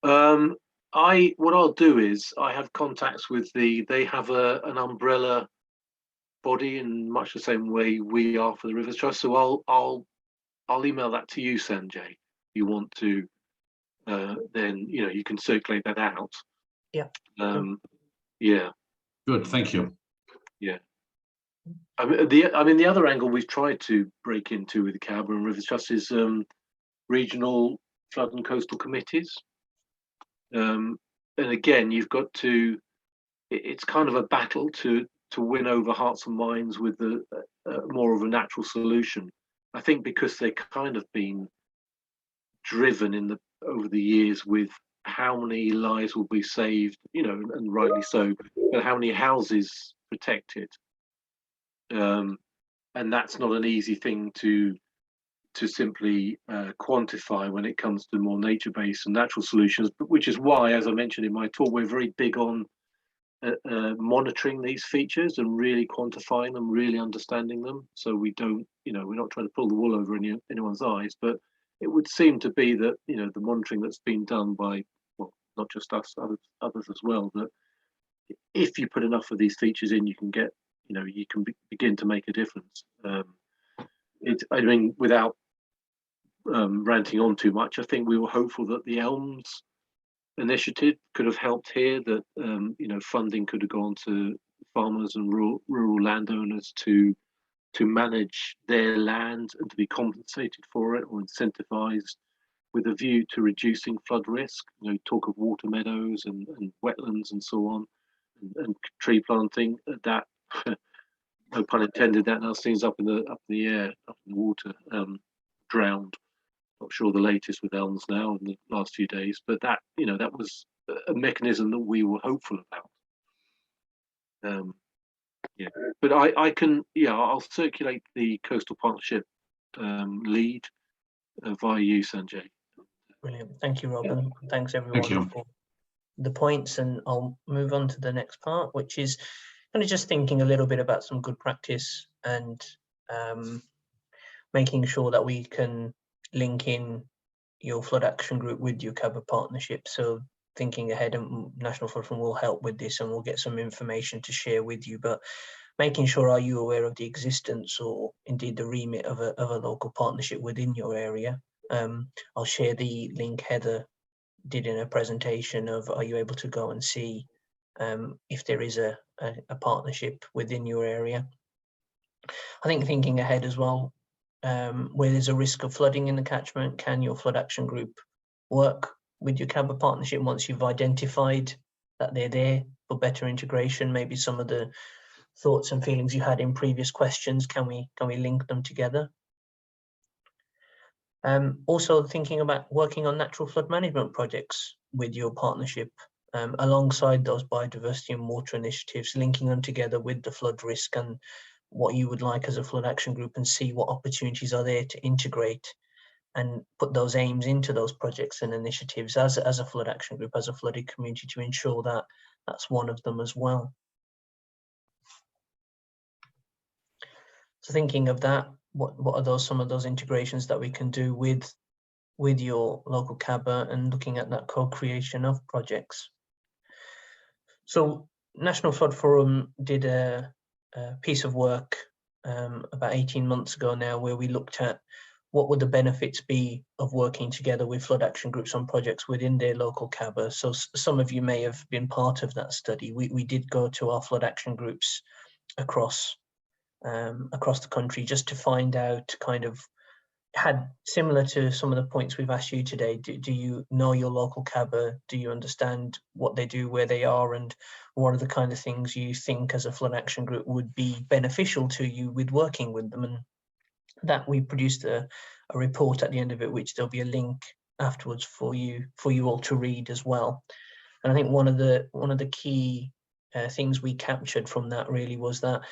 What I'll do is I have contacts with they have an umbrella body in much the same way we are for the Rivers Trust. So I'll email that to you, Sanjay. If you want to, then you can circulate that out. Yeah. Yeah. Good, thank you. Yeah. I mean, the other angle we've tried to break into with CaBA and Rivers Trust is regional flood and coastal committees. And again, you've got to. It's kind of a battle to win over hearts and minds with the more of a natural solution. I think because they've kind of been driven over the years with how many lives will be saved, and rightly so, but how many houses protected. And that's not an easy thing to simply quantify when it comes to more nature-based and natural solutions, which is why, as I mentioned in my talk, we're very big on monitoring these features and really quantifying them, really understanding them. So we don't, we're not trying to pull the wool over anyone's eyes, but it would seem to be that, the monitoring that's been done by, well, not just us, others as well, that if you put enough of these features in, you can get, you can begin to make a difference. I mean, without ranting on too much, I think we were hopeful that the Elms initiative could have helped here, that funding could have gone to farmers and rural landowners to manage their land and to be compensated for it or incentivized with a view to reducing flood risk. Talk of water meadows and wetlands and so on, and tree planting. That no pun intended, that now seems up in the air, up in the water, drowned. Not sure the latest with elms now in the last few days, but that that was a mechanism that we were hopeful about. Yeah, but I can, I'll circulate the coastal partnership lead via you, Sanjay. Brilliant. Thank you, Robin. Thanks everyone for the points, and I'll move on to the next part, which is kind of just thinking a little bit about some good practice and making sure that we can link in your flood action group with your CaBA partnership. So thinking ahead, and National Flood Fund will help with this, and we'll get some information to share with you, but making sure, are you aware of the existence or indeed the remit of a local partnership within your area? I'll share the link Heather did in a presentation of, are you able to go and see if there is a partnership within your area? I think thinking ahead as well, where there's a risk of flooding in the catchment, can your flood action group work with your CaBA partnership once you've identified that they're there for better integration? Maybe some of the thoughts and feelings you had in previous questions, can we link them together? Also thinking about working on natural flood management projects with your partnership, alongside those biodiversity and water initiatives, linking them together with the flood risk and what you would like as a flood action group, and see what opportunities are there to integrate and put those aims into those projects and initiatives as a flood action group, as a flooded community, to ensure that that's one of them as well. So thinking of that, what are some of those integrations that we can do with your local CaBA, and looking at that co-creation of projects? So National Flood Forum did a piece of work about 18 months ago now, where we looked at what would the benefits be of working together with flood action groups on projects within their local CaBA. So some of you may have been part of that study. We did go to our flood action groups across the country just to find out, kind of, had similar to some of the points we've asked you today, do you know your local CaBA? Do you understand what they do, where they are, and what are the kind of things you think as a flood action group would be beneficial to you with working with them? And that we produced a report at the end of it, which there'll be a link afterwards for you all to read as well. And I think one of the key things we captured from that really was that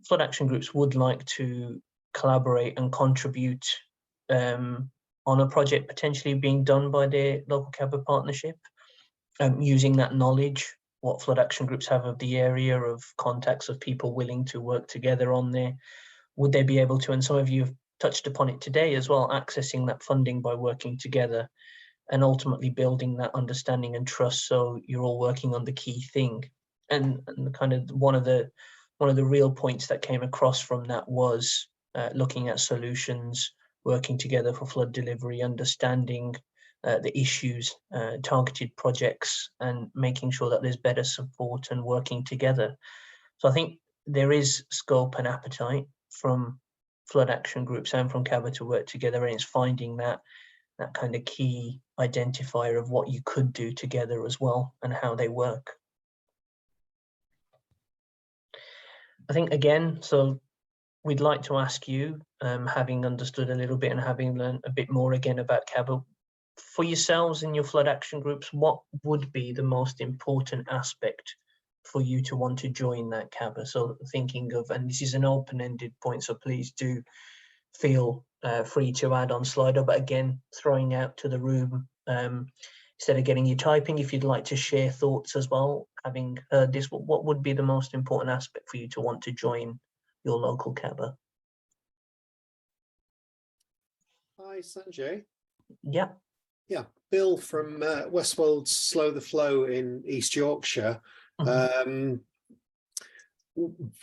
flood action groups would like to collaborate and contribute on a project potentially being done by their local CaBA partnership, using that knowledge, what flood action groups have of the area, of contacts of people willing to work together on there. Would they be able to, and some of you have touched upon it today as well, accessing that funding by working together and ultimately building that understanding and trust, so you're all working on the key thing. And kind of one of the real points that came across from that was looking at solutions, working together for flood delivery, understanding the issues, targeted projects, and making sure that there's better support and working together. So I think there is scope and appetite from flood action groups and from CaBA to work together, and it's finding that kind of key identifier of what you could do together as well and how they work. I think again, so we'd like to ask you, having understood a little bit and having learned a bit more again about CaBA, for yourselves in your flood action groups, what would be the most important aspect for you to want to join that CaBA? So thinking of, and this is an open-ended point, so please do feel free to add on Slido, but again, throwing out to the room, instead of getting you typing, if you'd like to share thoughts as well, having heard this, what would be the most important aspect for you to want to join your local CaBA? Hi, Sanjay. Yeah. Yeah, Bill from Westwold's Slow the Flow in East Yorkshire.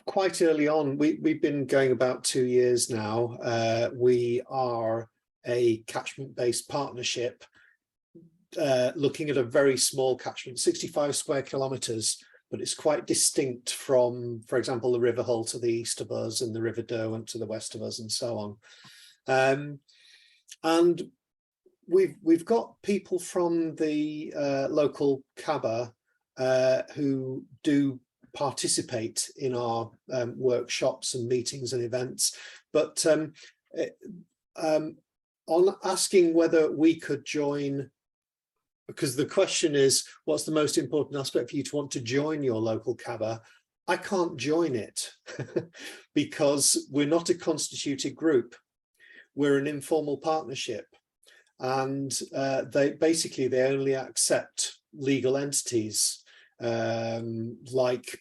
Quite early on, we've been going about 2 years now. We are a catchment-based partnership looking at a very small catchment, 65 square kilometres, but it's quite distinct from, for example, the River Hull to the east of us and the River Derwent to the west of us and so on. And we've got people from the local CaBA who do participate in our workshops and meetings and events, but on asking whether we could join, because the question is, what's the most important aspect for you to want to join your local CaBA? I can't join it because we're not a constituted group. We're an informal partnership, and they only accept legal entities like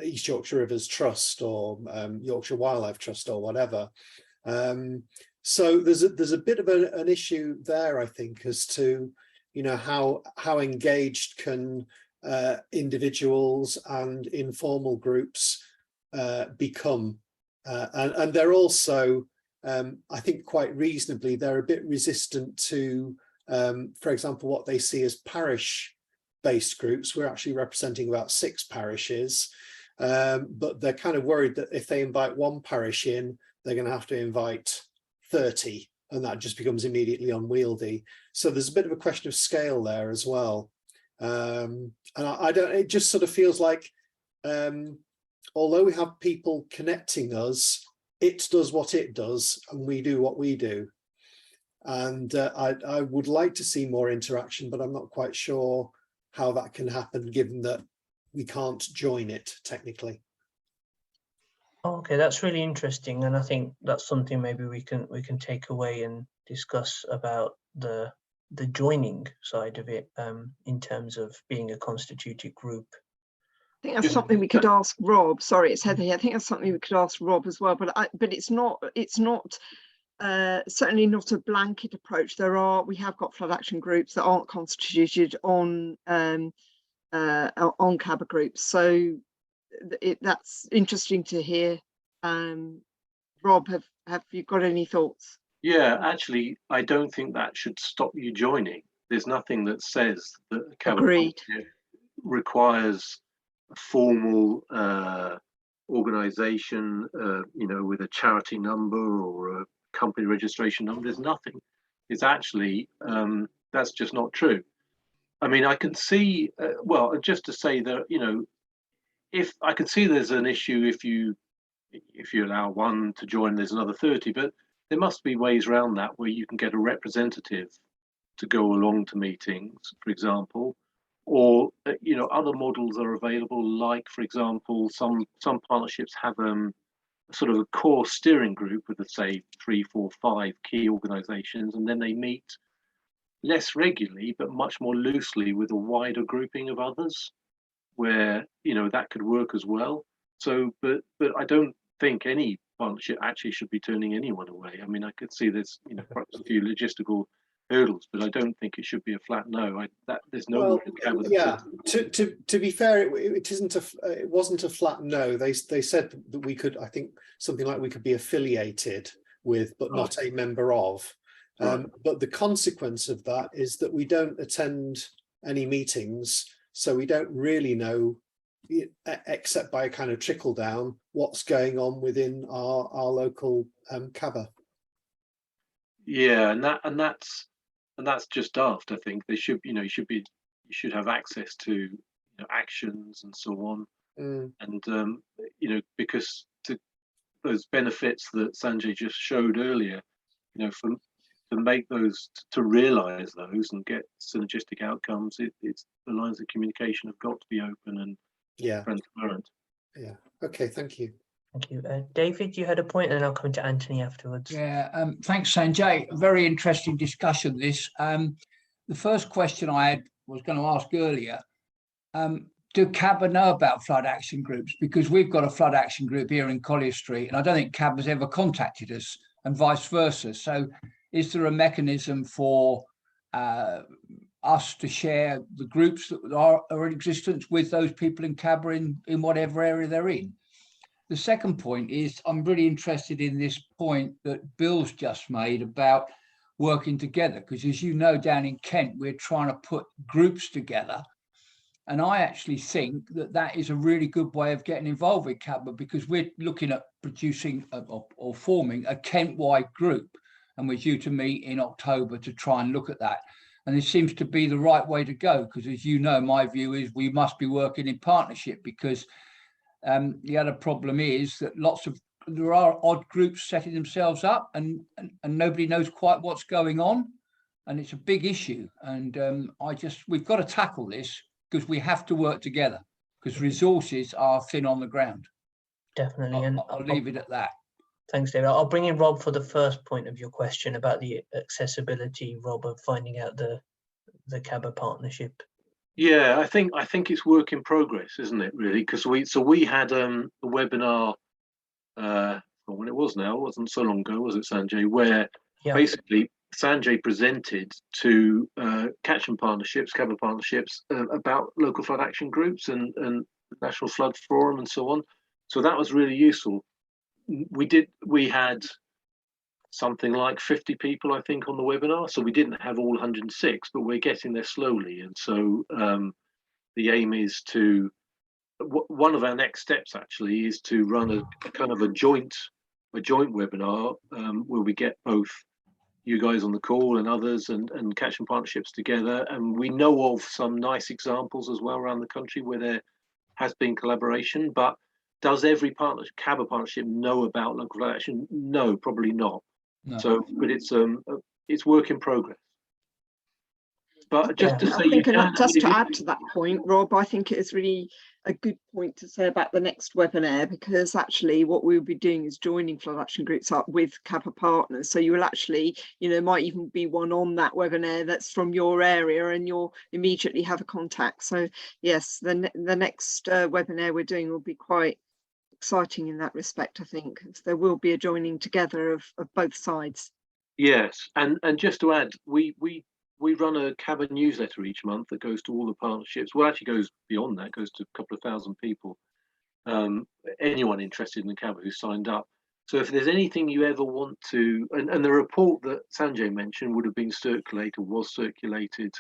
East Yorkshire Rivers Trust or Yorkshire Wildlife Trust or whatever. So there's a bit of an issue there, I think, as to, you know, how engaged can individuals and informal groups become, and they're also, I think, quite reasonably, they're a bit resistant to, for example, what they see as parish-based groups. We're actually representing about 6 parishes, but they're kind of worried that if they invite one parish in, they're going to have to invite 30, and that just becomes immediately unwieldy. So there's a bit of a question of scale there as well. And I don't, it just sort of feels like, although we have people connecting us, it does what it does and we do what we do. And I would like to see more interaction, but I'm not quite sure how that can happen given that we can't join it technically. Okay, that's really interesting, and I think that's something maybe we can take away and discuss about the joining side of it, in terms of being a constituted group. I think that's something we could ask Rob. Sorry, it's Heather here. I think that's something we could ask Rob as well. But it's not certainly not a blanket approach. We have got flood action groups that aren't constituted on CaBA groups. So that's interesting to hear. Rob, have you got any thoughts? Yeah, actually, I don't think that should stop you joining. There's nothing that says that a CaBA requires a formal organisation, you know, with a charity number or a company registration number. There's nothing. It's actually, that's just not true. I mean, I can see, well, just to say that, you know, if I can see there's an issue if you allow one to join, there's another 30, but there must be ways around that where you can get a representative to go along to meetings, for example, or other models are available. Like, for example, some partnerships have sort of a core steering group with, say, 3, 4, 5 key organisations, and then they meet less regularly but much more loosely with a wider grouping of others, where that could work as well. So, but I don't think any partnership actually should be turning anyone away. I mean, I could see there's perhaps a few logistical hurdles, but I don't think it should be a flat no. There's no Well, way to cover yeah. To be fair, it wasn't a flat no. They said that we could, I think something like we could be affiliated with, but not a member of. But the consequence of that is that we don't attend any meetings, so we don't really know, except by a kind of trickle down, what's going on within our local CaBA. Yeah, and that's just daft. I think they should, you should have access to actions and so on, and because those benefits that Sanjay just showed earlier, to make those, to realise those and get synergistic outcomes, it's the lines of communication have got to be open and transparent. Yeah. Okay. Thank you. Thank you. David, you had a point, and I'll come to Anthony afterwards. Yeah, thanks, Sanjay. Very interesting discussion, this. The first question I had was going to ask earlier, do CaBA know about flood action groups? Because we've got a flood action group here in Collier Street, and I don't think CaBA's ever contacted us, and vice versa. So is there a mechanism for us to share the groups that are in existence with those people in CaBA in whatever area they're in? The second point is, I'm really interested in this point that Bill's just made about working together, because as you know, down in Kent, we're trying to put groups together. And I actually think that that is a really good way of getting involved with CaBA, because we're looking at producing or forming a Kent-wide group, and we're due to meet in October to try and look at that. And it seems to be the right way to go, because as you know, my view is we must be working in partnership, because the other problem is that there are odd groups setting themselves up, and nobody knows quite what's going on, and it's a big issue. And we've got to tackle this, because we have to work together, because resources are thin on the ground. Definitely, and I'll leave it at that. Thanks, David. I'll bring in Rob for the first point of your question about the accessibility, Rob, of finding out the CaBA partnership. Yeah, I think it's work in progress, isn't it? Really, because we had a webinar. When it was now, it wasn't so long ago, was it, Sanjay? Where basically Sanjay presented to Catchment partnerships, CaBA partnerships, about local flood action groups and National Flood Forum and so on. So that was really useful. We had something like 50 people, I think, on the webinar. So we didn't have all 106, but we're getting there slowly. And so the aim is to, one of our next steps actually is to run a kind of a joint webinar where we get both you guys on the call and others and Catchment partnerships together. And we know of some nice examples as well around the country where there has been collaboration, but does every CaBA partnership know about local flood action? No, probably not. No. So, but it's work in progress. But just to say, just to add to that point, Rob, I think it is really a good point to say about the next webinar, because actually what we'll be doing is joining flood action groups up with CaBA partners. So you will actually, might even be one on that webinar that's from your area, and you'll immediately have a contact. So yes, the next webinar we're doing will be quite exciting in that respect, I think. There will be a joining together of both sides. Yes, and just to add, we run a CaBA newsletter each month that goes to all the partnerships. Well, actually goes beyond that, goes to a couple of thousand people. Anyone interested in CaBA who signed up. So if there's anything you ever want to, and the report that Sanjay mentioned would have been was circulated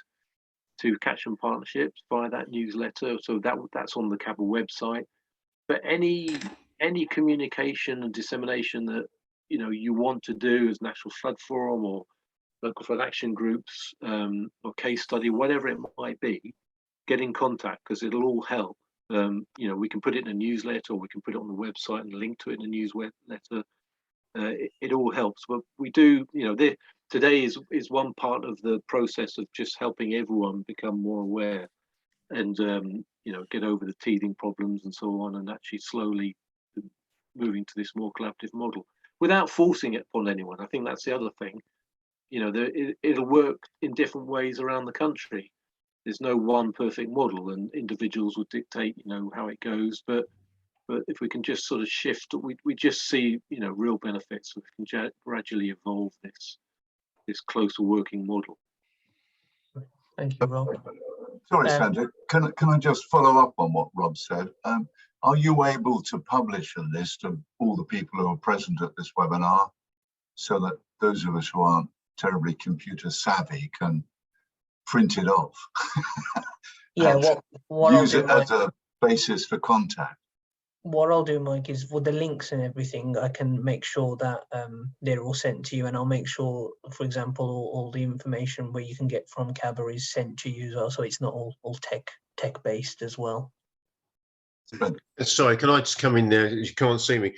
to Catchment partnerships via that newsletter. So that's on the CaBA website. But any communication and dissemination that you want to do as National Flood Forum or local flood action groups or case study, whatever it might be, get in contact, because it'll all help. We can put it in a newsletter, or we can put it on the website and link to it in a newsletter. It all helps. But we do, today is one part of the process of just helping everyone become more aware and you know, get over the teething problems and so on, and actually slowly moving to this more collaborative model without forcing it upon anyone. I think that's the other thing. You know, it'll work in different ways around the country. There's no one perfect model, and individuals will dictate, you know, how it goes. But if we can just sort of shift, we just see, you know, real benefits. We can gradually evolve this closer working model. Thank you, Rob. Sorry, Sanjay, can I just follow up on what Rob said? Are you able to publish a list of all the people who are present at this webinar so that those of us who aren't terribly computer savvy can print it off? Yeah, what use it as a basis for contact. What I'll do, Mike, is with the links and everything, I can make sure that they're all sent to you, and I'll make sure, for example, all the information where you can get from CaBA is sent to you as well, so it's not all tech based as well. Sorry, can I just come in there? You can't see me.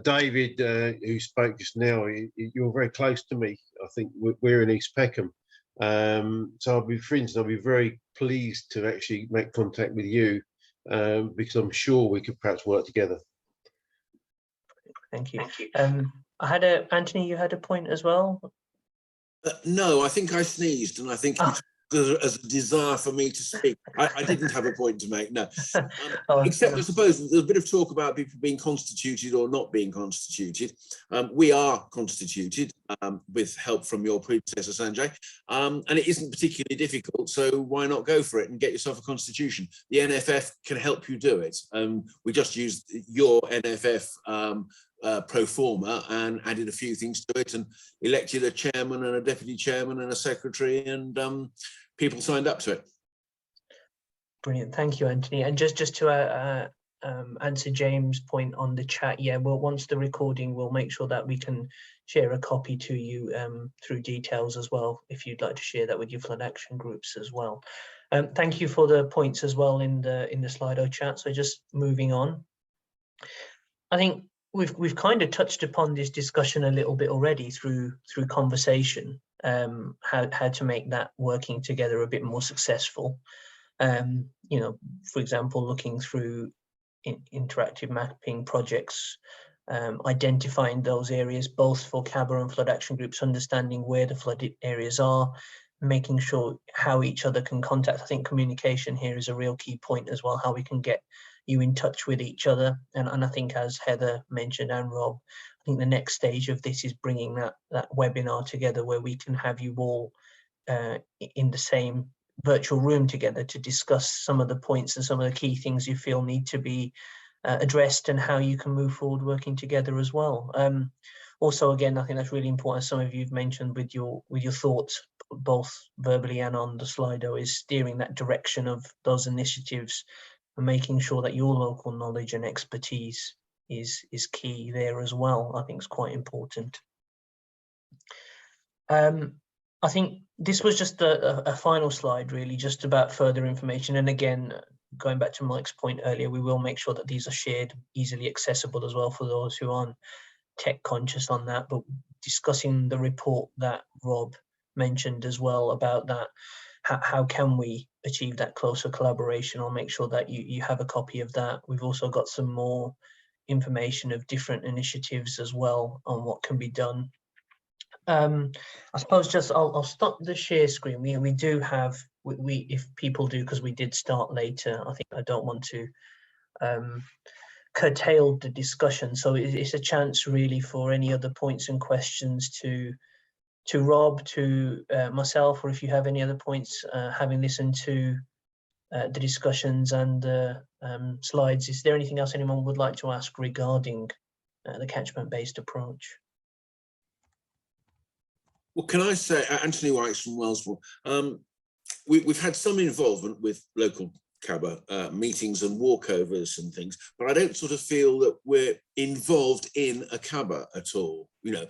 David, who spoke just now, you're very close to me. I think we're in East Peckham. So for instance, I'll be very pleased to actually make contact with you, because I'm sure we could perhaps work together. Thank you. I had Anthony, you had a point as well? No, I think I sneezed, and I think as a desire for me to speak. I didn't have a point to make, no. Except I suppose there's a bit of talk about people being constituted or not being constituted. We are constituted with help from your predecessor, Sanjay, and it isn't particularly difficult, so why not go for it and get yourself a constitution? The NFF can help you do it. We just used your NFF pro forma and added a few things to it and elected a chairman and a deputy chairman and a secretary, and people signed up to it. Brilliant, thank you, Anthony. And just to answer James' point on the chat, yeah, well, once the recording, we'll make sure that we can share a copy to you through details as well, if you'd like to share that with your flood action groups as well. Thank you for the points as well in the Slido chat. So just moving on, I think we've kind of touched upon this discussion a little bit already through conversation, how to make that working together a bit more successful. You know, for example, looking through interactive mapping projects, identifying those areas both for CaBA and flood action groups, understanding where the flooded areas are, making sure how each other can contact. I think communication here is a real key point as well, how we can get you in touch with each other. And I think, as Heather mentioned and Rob, I think the next stage of this is bringing that webinar together where we can have you all in the same virtual room together to discuss some of the points and some of the key things you feel need to be addressed, and how you can move forward working together as well. Also, again, I think that's really important, as some of you've mentioned with your thoughts, both verbally and on the Slido, is steering that direction of those initiatives and making sure that your local knowledge and expertise is key there as well. I think it's quite important. I think this was just a final slide, really, just about further information. And again, going back to Mike's point earlier, we will make sure that these are shared, easily accessible as well for those who aren't tech conscious on that. But discussing the report that Rob mentioned as well about that, how can we achieve that closer collaboration? I'll make sure that you have a copy of that. We've also got some more information of different initiatives as well on what can be done. I suppose just I'll stop the share screen. We do have, if people do, because we did start later, I think I don't want to curtail the discussion. So it's a chance really for any other points and questions to Rob, to myself, or if you have any other points, having listened to the discussions and the slides. Is there anything else anyone would like to ask regarding the catchment-based approach? Well, can I say, Anthony White from Wellsbourne, we've had some involvement with local CaBA meetings and walkovers and things, but I don't sort of feel that we're involved in a CaBA at all. You know,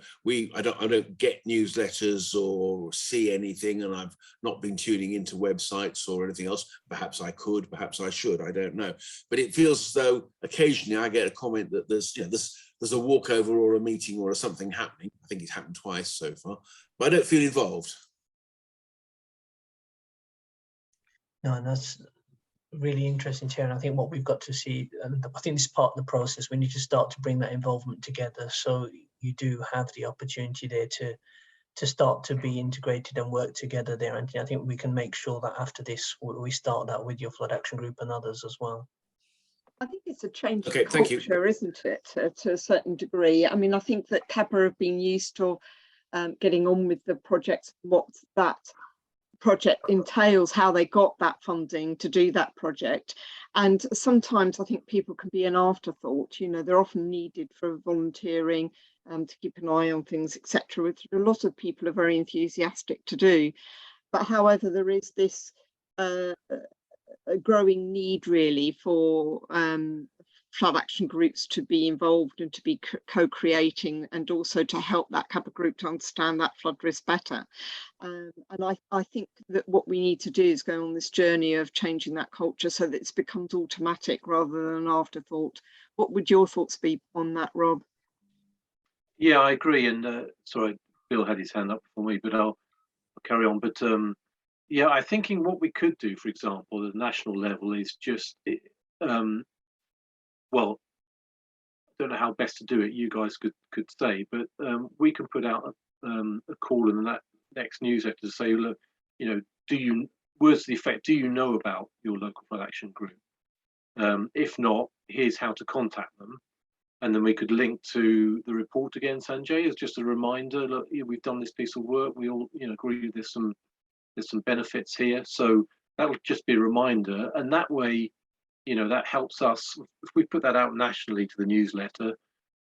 I don't get newsletters or see anything, and I've not been tuning into websites or anything else. Perhaps I could, perhaps I should, I don't know. But it feels as though occasionally I get a comment that there's a walkover or a meeting or something happening. I think it's happened twice so far, but I don't feel involved. No, and that's really interesting, Chair. And I think what we've got to see, and I think this is part of the process, we need to start to bring that involvement together. So you do have the opportunity there to start to be integrated and work together there. And I think we can make sure that after this, we start that with your flood action group and others as well. I think it's a change Okay, of culture, isn't it, to a certain degree? I mean, I think that CaBA have been used to getting on with the project, what that project entails, how they got that funding to do that project. And sometimes I think people can be an afterthought. You know, they're often needed for volunteering, to keep an eye on things, etc., which a lot of people are very enthusiastic to do. But however, there is this a growing need really for flood action groups to be involved and to be co-creating, and also to help that CaBA group to understand that flood risk better. And I think that what we need to do is go on this journey of changing that culture so that it becomes automatic rather than an afterthought. What would your thoughts be on that, Rob? Yeah, I agree. And sorry, Bill had his hand up for me, but I'll carry on. But yeah, I'm thinking what we could do, for example, at the national level is just, well, I don't know how best to do it. You guys could say, but we can put out a call in the next newsletter to say, look, you know, words to the effect, do you know about your local flood action group? If not, here's how to contact them. And then we could link to the report again, Sanjay, as just a reminder. Look, we've done this piece of work. We all, agree there's some benefits here. So that'll just be a reminder, and that way, that helps us. If we put that out nationally to the newsletter,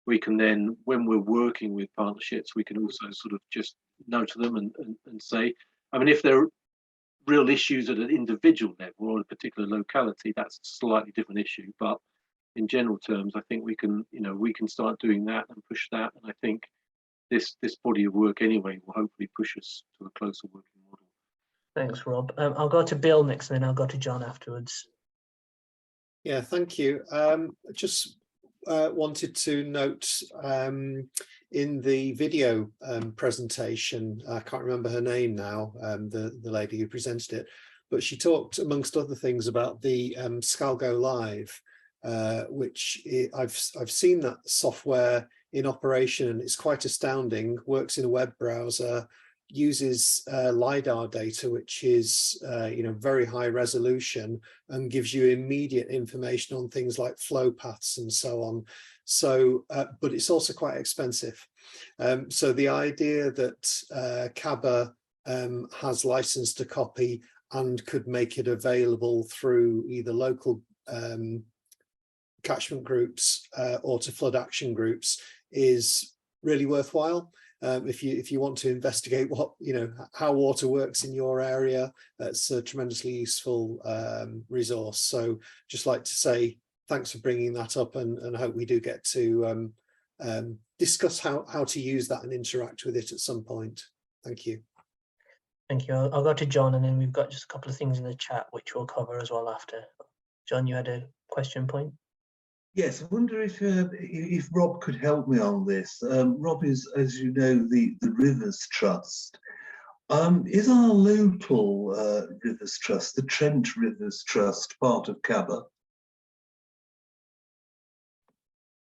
we can then, when we're working with partnerships, we can also sort of just note to them and say, I mean, if there are real issues at an individual level or a particular locality, that's a slightly different issue. But in general terms, I think we can start doing that and push that. And I think this body of work anyway will hopefully push us to a closer working model. Thanks, Rob. I'll go to Bill next, and then I'll go to John afterwards. Yeah, thank you. Just wanted to note in the video presentation, I can't remember her name now, the lady who presented it, but she talked, amongst other things, about the ScalGo Live, which I've seen that software in operation, and it's quite astounding. Works in a web browser, uses LiDAR data, which is very high resolution, and gives you immediate information on things like flow paths and so on. So, but it's also quite expensive. So the idea that CaBA has license to copy and could make it available through either local catchment groups or to flood action groups is really worthwhile. If you want to investigate how water works in your area, that's a tremendously useful resource. So just like to say thanks for bringing that up, and hope we do get to discuss how to use that and interact with it at some point. Thank you. Thank you. I'll go to John, and then we've got just a couple of things in the chat which we'll cover as well after. John, you had a question point? Yes, I wonder if Rob could help me on this. Rob is, as you know, the Rivers Trust. Is our local Rivers Trust, the Trent Rivers Trust, part of CaBA?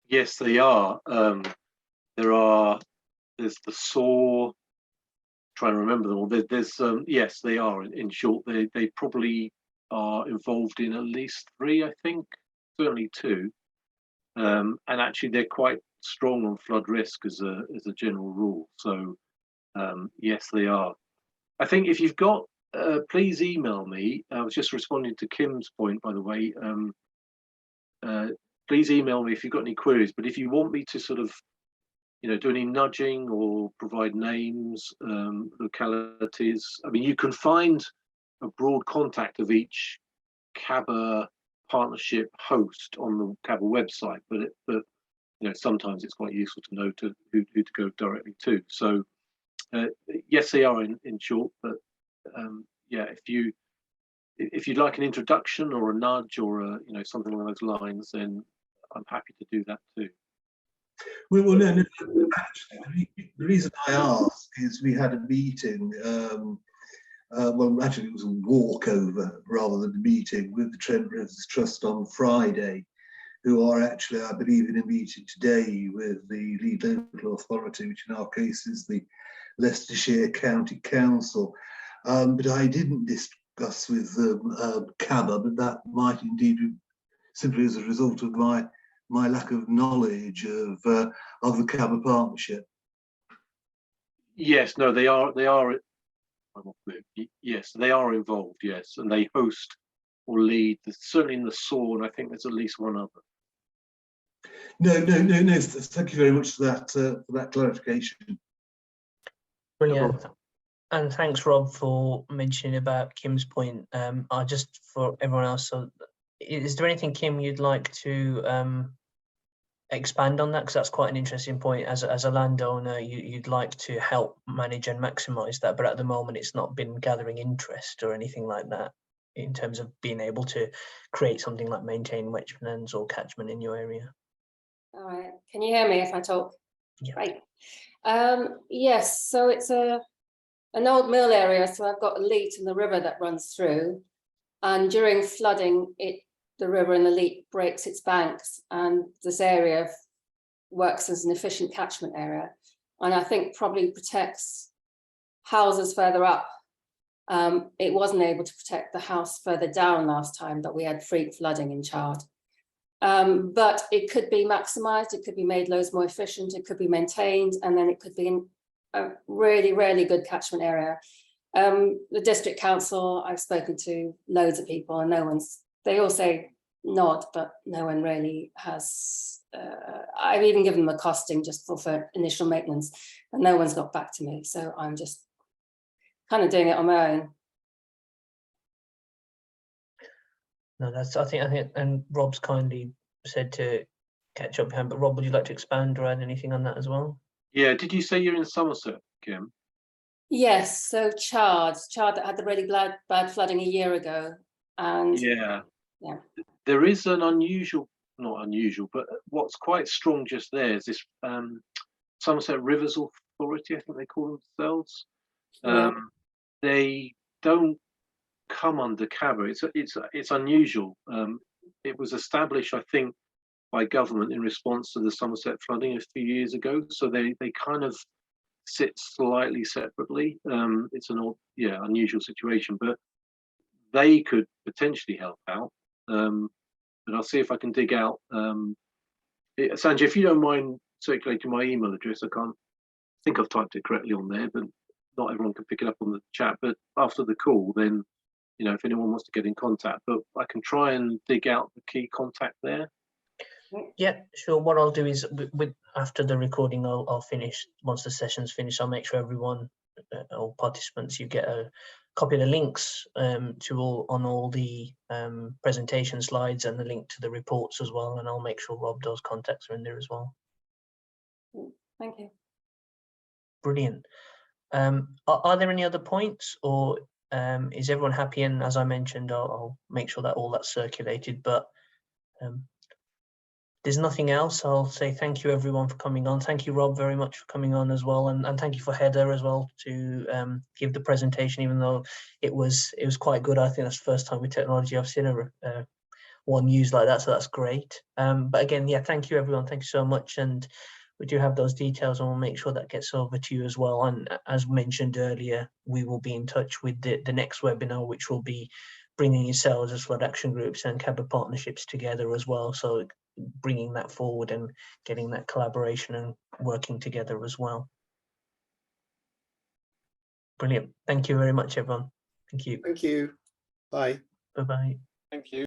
Yes, they are. There's the SAW. Trying to remember them all. There's yes, they are. In short, they probably are involved in at least 3, I think, certainly 2. And actually, they're quite strong on flood risk as a general rule. So yes, they are. I think if you've got, please email me. I was just responding to Kim's point, by the way. Please email me if you've got any queries. But if you want me to sort of, do any nudging or provide names, localities, I mean, you can find a broad contact of each CaBA partnership host on the CaBA website, but sometimes it's quite useful to know who to go directly to. So yes, they are in short, but yeah, if you'd like an introduction or a nudge or something along those lines, then I'm happy to do that too. Well, no, actually, the reason I ask is we had a meeting. Well, actually, it was a walkover rather than a meeting with the Trent Rivers Trust on Friday, who are actually, I believe, in a meeting today with the lead local authority, which in our case is the Leicestershire County Council. But I didn't discuss with CaBA, but that might indeed be simply as a result of my lack of knowledge of the CaBA partnership. Yes, no, they are. Yes, they are involved. Yes, and they host or lead certainly in the SOAR, and I think there's at least one other. No. Thank you very much for that clarification. Brilliant. And thanks, Rob, for mentioning about Kim's point. I just, for everyone else, so is there anything, Kim, you'd like to expand on that? Because that's quite an interesting point. As a landowner, you'd like to help manage and maximise that, but at the moment it's not been gathering interest or anything like that in terms of being able to create something like maintain wetlands or catchment in your area. All right, can you hear me if I talk? Yeah. Right. Yes, so it's an old mill area, so I've got a leat in the river that runs through, and during flooding the river and the leat breaks its banks, and this area works as an efficient catchment area, and I think probably protects houses further up. It wasn't able to protect the house further down last time, but we had freak flooding in Chard. But it could be maximised, it could be made loads more efficient, it could be maintained, and then it could be in a really, really good catchment area. The district council, I've spoken to loads of people, and they all say nod, but no one really has. I've even given them a costing just for initial maintenance, and no one's got back to me. So I'm just kind of doing it on my own. No, that's I think, and Rob's kindly said to catch up behind. But Rob, would you like to expand or add anything on that as well? Yeah. Did you say you're in Somerset, Kim? Yes. So Chard that had the really bad flooding a year ago, and yeah. Yeah. There is an not unusual, but what's quite strong just there is this Somerset Rivers Authority, I think they call themselves. Yeah. They don't come under CaBA. It's unusual. It was established, I think, by government in response to the Somerset flooding a few years ago. So they kind of sit slightly separately. It's an unusual situation, but they could potentially help out. But I'll see if I can dig out. Sanjay, if you don't mind circulating my email address, I think I've typed it correctly on there, but not everyone can pick it up on the chat. But after the call, then if anyone wants to get in contact, but I can try and dig out the key contact there. Yeah, sure. What I'll do is, after the recording, I'll finish. Once the session's finished, I'll make sure everyone, all participants, you get a copy of the links to all the presentation slides and the link to the reports as well. And I'll make sure Rob, those contacts are in there as well. Thank you. Brilliant. Are there any other points, or is everyone happy? And as I mentioned, I'll make sure that all that's circulated. But there's nothing else. I'll say thank you everyone for coming on. Thank you, Rob, very much for coming on as well, and thank you for Heather as well to give the presentation, even though it was quite good. I think that's the first time with technology I've seen one used like that, so that's great. But again, yeah, thank you everyone. Thank you so much, and we do have those details, and we'll make sure that gets over to you as well. And as mentioned earlier, we will be in touch with the next webinar, which will be bringing yourselves as flood action groups and CaBA partnerships together as well. So bringing that forward and getting that collaboration and working together as well. Brilliant. Thank you very much, everyone. Thank you. Thank you. Bye. Bye-bye. Thank you.